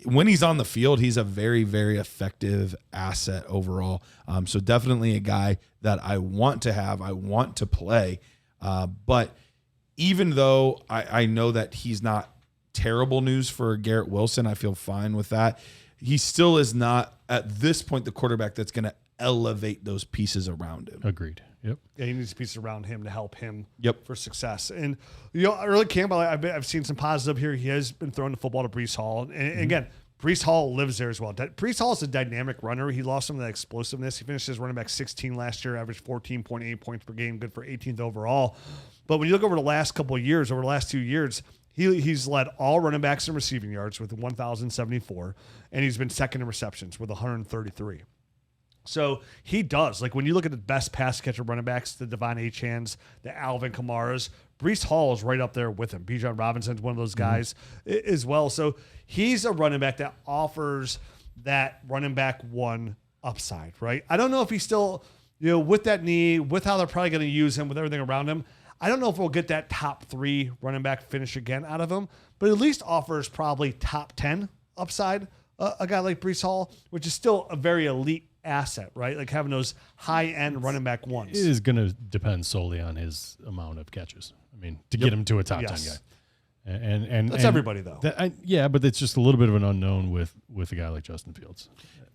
when he's on the field, he's a very, very effective asset overall. So definitely a guy that I want to have, I want to play. But even though I know that he's not terrible news for Garrett Wilson, I feel fine with that. He still is not at this point the quarterback that's going to elevate those pieces around him. Agreed. Yep. Yeah, he needs pieces around him to help him for success. And early camp, I've seen some positive here. He has been throwing the football to Breece Hall, and again, Breece Hall lives there as well. Breece Hall is a dynamic runner. He lost some of that explosiveness. He finished as running back 16 last year, averaged 14.8 points per game, good for 18th overall. But when you look over the last couple of years, over the last 2 years, he's led all running backs in receiving yards with 1,074, and he's been second in receptions with 133. So he does. Like when you look at the best pass catcher running backs, the Devon Achanes, the Alvin Kamaras, Breece Hall is right up there with him. Bijan Robinson's one of those guys as well. So he's a running back that offers that running back one upside, right? I don't know if he's still, with that knee, with how they're probably going to use him, with everything around him, I don't know if we'll get that top 3 running back finish again out of him, but at least offers probably top 10 upside, a guy like Breece Hall, which is still a very elite asset, right? Like having those high-end running back ones. It is going to depend solely on his amount of catches. I mean, to get him to a top 10 guy. And that's everybody, though. But it's just a little bit of an unknown with a guy like Justin Fields.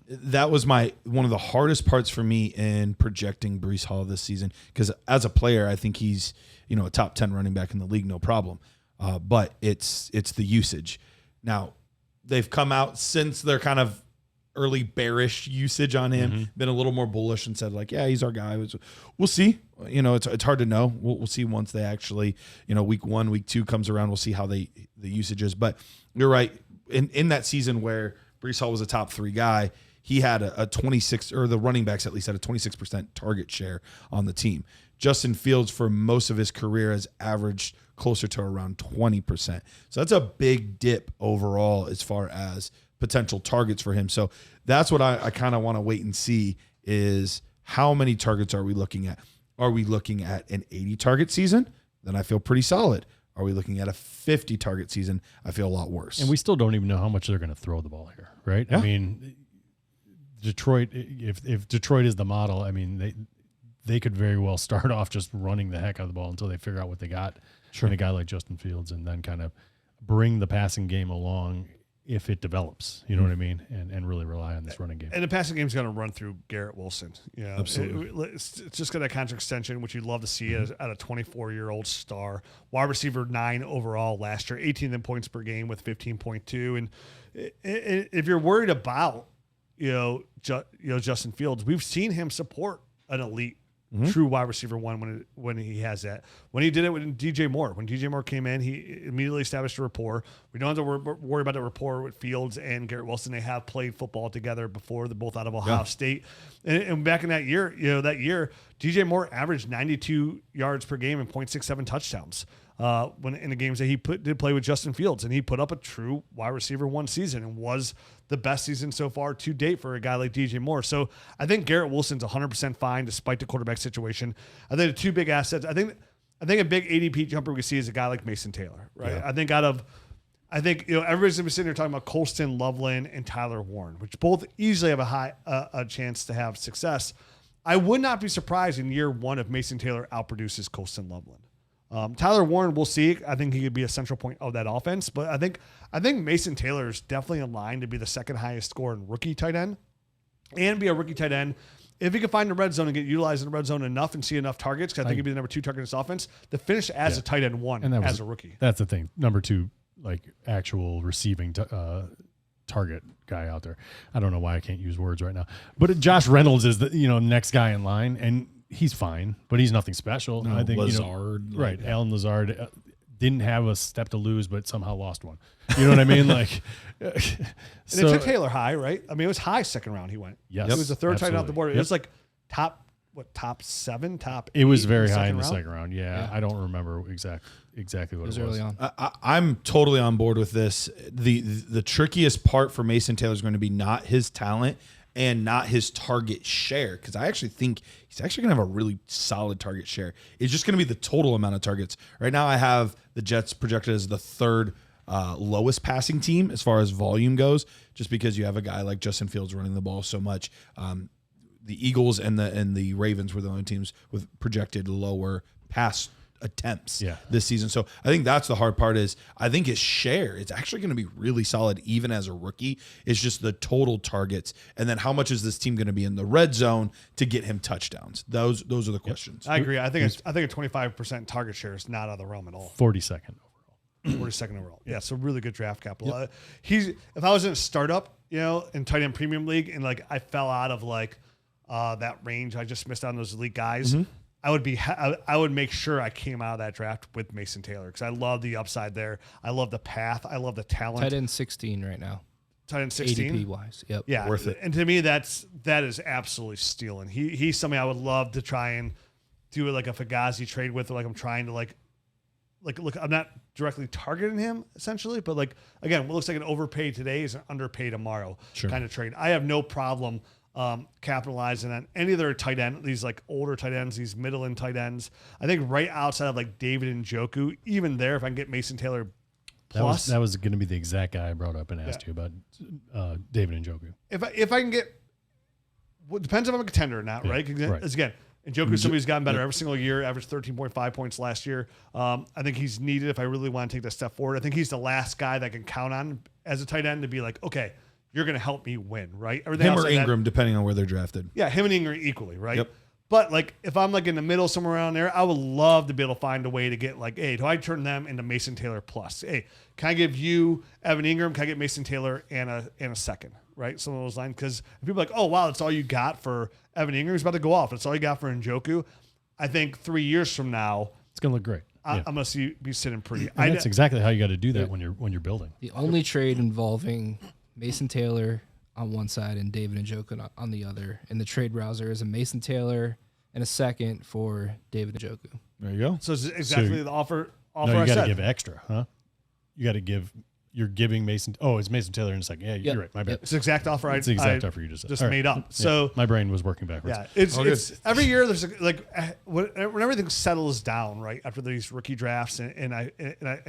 That was one of the hardest parts for me in projecting Breece Hall this season, because as a player, I think he's a top 10 running back in the league, no problem. But it's the usage. Now, they've come out since their kind of early bearish usage on him, been a little more bullish and said like, yeah, he's our guy. We'll see. It's hard to know. We'll see once they actually, week 1, week 2 comes around. We'll see how the usage is. But you're right. In that season where Breece Hall was a top 3 guy, he had a 26, or the running backs at least had a 26% target share on the team. Justin Fields for most of his career has averaged closer to around 20%. So that's a big dip overall as far as potential targets for him. So that's what I kind of want to wait and see is how many targets are we looking at? Are we looking at an 80 target season? Then I feel pretty solid. Are we looking at a 50 target season? I feel a lot worse. And we still don't even know how much they're going to throw the ball here, right? Yeah. I mean, Detroit, if Detroit is the model, I mean, they could very well start off just running the heck out of the ball until they figure out what they got in a guy like Justin Fields, and then kind of bring the passing game along if it develops, you know what I mean, and really rely on this running game. And the passing game is going to run through Garrett Wilson. Absolutely. It's just got a contract extension, which you'd love to see at a 24-year-old star. Wide receiver 9 overall last year, 18 in points per game with 15.2. And if you're worried about Justin Fields, we've seen him support an elite true wide receiver 1 when he has that. When he did it with DJ Moore, when DJ Moore came in, he immediately established a rapport. We don't have to worry about the rapport with Fields and Garrett Wilson. They have played football together before. They're both out of Ohio State. And back in that year, DJ Moore averaged 92 yards per game and 0.67 touchdowns when in the games that he did play with Justin Fields, and he put up a true wide receiver 1 season and was the best season so far to date for a guy like DJ Moore. So I think Garrett Wilson's 100% fine despite the quarterback situation. I think the 2 big assets, I think a big ADP jumper we see is a guy like Mason Taylor, right? Yeah. I think everybody's been sitting here talking about Colston, Loveland, and Tyler Warren, which both easily have a chance to have success. I would not be surprised in year 1 if Mason Taylor outproduces Colston Loveland. Tyler Warren, we'll see. I think he could be a central point of that offense, but I think Mason Taylor is definitely in line to be the second highest score in rookie tight end and be a rookie tight end. If he can find the red zone and get utilized in the red zone enough and see enough targets, because I think he'd be the number 2 target in this offense, to finish as a tight end 1 as a rookie. That's the thing. Number 2, like actual receiving target guy out there. I don't know why I can't use words right now. But Josh Reynolds is the next guy in line, and he's fine, but he's nothing special. No, I think Lazard, right? Alan Lazard didn't have a step to lose, but somehow lost one. You know what I mean? Like, and they took Taylor high, right? I mean, it was high second round. He went. Yes, it was the third tight end off the board. Yep. It was like top 7, top. It was 8 very high in the round? second round. Yeah, I don't remember exactly what it was. Early on. I'm totally on board with this. The trickiest part for Mason Taylor is going to be not his talent and not his target share, because I actually think he's actually going to have a really solid target share. It's just going to be the total amount of targets. Right now, I have the Jets projected as the third lowest passing team as far as volume goes, just because you have a guy like Justin Fields running the ball so much. The Eagles and the Ravens were the only teams with projected lower pass attempts this season. So I think that's the hard part. Is I think his share is actually going to be really solid even as a rookie. It's just the total targets, and then how much is this team going to be in the red zone to get him touchdowns? Those are the questions. I agree. I think a 25% target share is not out of the realm at all. 42nd overall. 42nd overall. Yeah, so really good draft capital. If I was in a startup, in tight end premium league, and like I fell out of like that range, I just missed out on those elite guys. Mm-hmm. I would make sure I came out of that draft with Mason Taylor, because I love the upside there. I love the path. I love the talent. Tight end 16 right now. Tight end 16 ADP wise. Yep. Yeah, worth it. And to me, that is absolutely stealing. He's somebody I would love to try and do like a Fugazi trade with. Like I'm trying to like look. I'm not directly targeting him essentially, but like again, what looks like an overpay today is an underpay tomorrow kind of trade. I have no problem capitalizing on any of their tight end, these like older tight ends, these middle end tight ends. I think right outside of like David Njoku, even there, if I can get Mason Taylor plus. That was going to be the exact guy I brought up and asked you about David Njoku. If I can get, well, depends if I'm a contender or not, right? Because again, Njoku, somebody who's gotten better every single year, averaged 13.5 points last year. I think he's needed if I really want to take that step forward. I think he's the last guy that I can count on as a tight end to be like, okay, you're going to help me win, right? Everything Him or Ingram, depending on where they're drafted. Yeah, him and Ingram equally, right? Yep. But like, if I'm like in the middle somewhere around there, I would love to be able to find a way to get like, hey, do I turn them into Mason Taylor plus? Hey, can I give you Evan Ingram? Can I get Mason Taylor and a second, right? Some of those lines, because people are like, oh wow, that's all you got for Evan Ingram. He's about to go off. That's all you got for Njoku. I think 3 years from now, it's going to look great. I'm going to be sitting pretty. And that's exactly how you got to do that when you're building. The only trade involving Mason Taylor on one side and David Njoku on the other in the trade browser is a Mason Taylor and a second for David Njoku. There you go. So it's exactly the offer. No, you got to give extra, huh? You got to give. You're giving Mason. Oh, it's Mason Taylor in a second. Yeah, you're right. My bad. It's the exact offer. It's the exact offer you just made up. So my brain was working backwards. Yeah, it's every year. There's like when everything settles down right after these rookie drafts, and I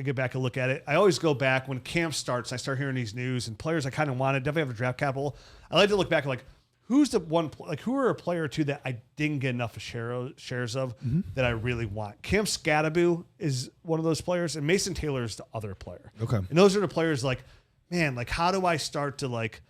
get back and look at it. I always go back when camp starts. I start hearing these news and players I kind of wanted definitely have a draft capital. I like to look back like who's the one like who are a player or two that I didn't get enough shares of that I really want. Cam Scatterbo is one of those players, and Mason Taylor is the other player. Okay, and those are the players like, man, like how do I start to like,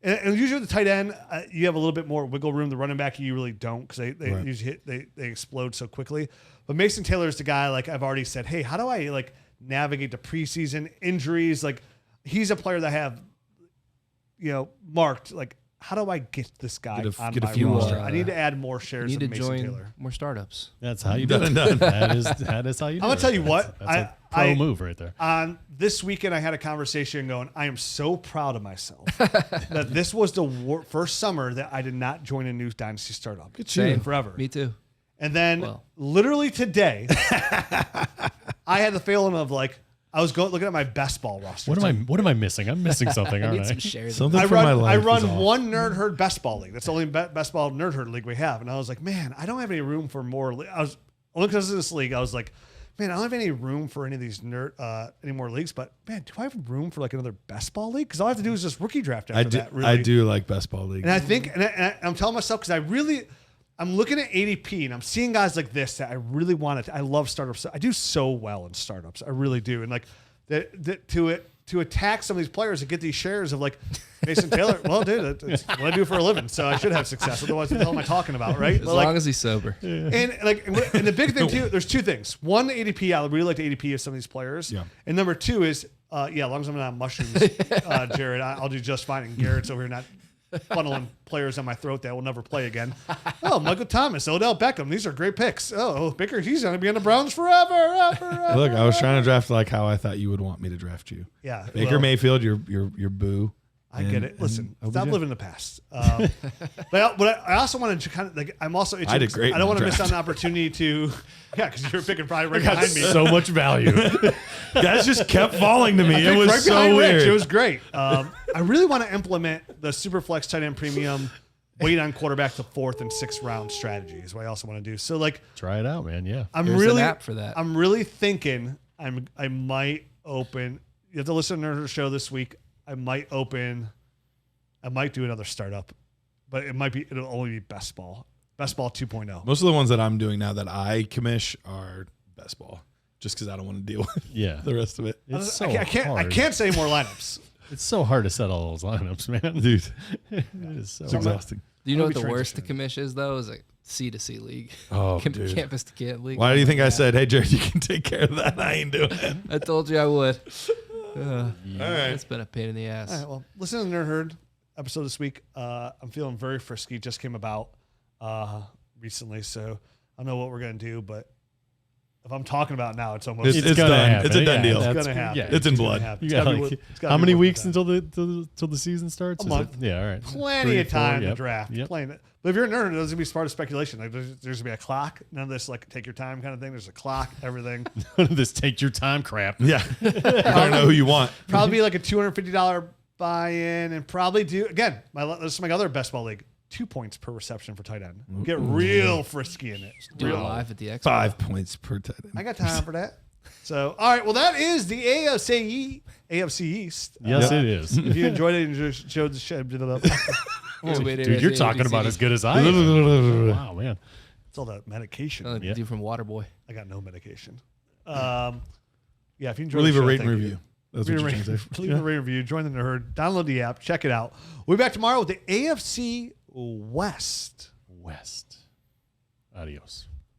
and usually the tight end you have a little bit more wiggle room. The running back you really don't, because they usually they explode so quickly. But Mason Taylor is the guy like I've already said, hey, how do I like navigate the preseason injuries? Like he's a player that I have marked like. How do I get this guy on my roster? I need to add more shares of Mason Taylor. More startups. That's how you do it. That is how you do it. I'm going to tell you what. That's a pro move right there. On this weekend, I had a conversation going, I am so proud of myself that this was the first summer that I did not join a new Dynasty startup. Same. Forever. Me too. And then literally today, I had the feeling of like, I was looking at my best ball roster. What am I missing? I'm missing something, aren't I? Something for my life. I run one Nerd Herd best ball league. That's the only best ball Nerd Herd league we have. And I was like, man, I don't have any room for more. I was only because of this league. I was like, man, I don't have any room for any of these any more leagues. But man, do I have room for like another best ball league? Because all I have to do is just rookie draft after that. Really. I do like best ball league. And I think, and I'm telling myself because I'm looking at ADP and I'm seeing guys like this that I really wanted. I love startups. I do so well in startups. I really do. And like. To attack some of these players and get these shares of like Mason Taylor. Well, dude, that's what I do for a living, so I should have success. Otherwise, what the hell am I talking about, right? As long as he's sober. And the big thing too, there's two things. One, the ADP. I really like the ADP of some of these players. Yeah. And number two is Yeah, as long as I'm not on mushrooms, Jared, I'll do just fine. And Garrett's over here not funneling players on my throat that will never play again. Oh, Michael Thomas, Odell Beckham. These are great picks. Oh, Baker, he's going to be in the Browns forever. Look, I was trying to draft like how I thought you would want me to draft you. Yeah. Baker Mayfield, your boo. I get it. Listen, stop living in the past. But I also wanted to kind of like. I'm also. Itching, I did great. I don't want to miss out an opportunity to. Yeah, because you're picking probably right behind me. So much value. Guys just kept falling to me. It was right so weird. Rich. It was great. I really want to implement the Superflex tight end premium. Wait on quarterback to 4th and 6th round strategy is what I also want to do. So like, try it out, man. Yeah, There's an app for that. I'm really thinking I might open. You have to listen to the show this week. I might do another startup, but it'll only be best ball 2.0. Most of the ones that I'm doing now that I commish are best ball, just because I don't want to deal with the rest of it. It's so I hard. can't say more lineups. It's so hard to set all those lineups, man. Dude, it is so it's exhausting. Do you know what the Maybe worst to transition. commish is though? Is like C to C league. Oh, dude. Campus to camp league. Why do you think I said, hey, Jared, you can take care of that? I ain't doing it. I told you I would. All right. It's been a pain in the ass. All right, well, listen to the Nerd Herd episode this week. I'm feeling very frisky. Just came about recently, so I don't know what we're gonna do, but if I'm talking about it now, it's almost It's gonna done. happen. It's a done Yeah, deal. it's that's gonna good. happen. Yeah. It's in blood. You got like, how many weeks until the season starts? A Is month. it? Yeah, all right. Plenty 3, of time 4, to yep. draft. Yep. Playing it. But if you're a nerd, there's gonna be part of speculation. Like there's gonna be a clock. None of this like take your time kind of thing. There's a clock. Everything. This take your time crap. Yeah. You don't know who you want. Probably be like a $250 buy-in, and probably do again. This is my other best ball league. 2 points per reception for tight end. Get real frisky in it. Do it live at the Expo. 5 points per tight end. I got time for that. So, all right. Well, that is the AFC East. Yes, it is. If you enjoyed it and just showed the shit, Dude, you're talking about as good as I am. Wow, man. it's all that medication. Like the dude from Waterboy. I got no medication. Yeah, if you enjoyed We'll leave the a show, rate and thank you. review. That's what you're trying to say. Leave a rate and review. Join the Nerd. Download the app. Check it out. We'll be back tomorrow with the AFC West. West. Adios.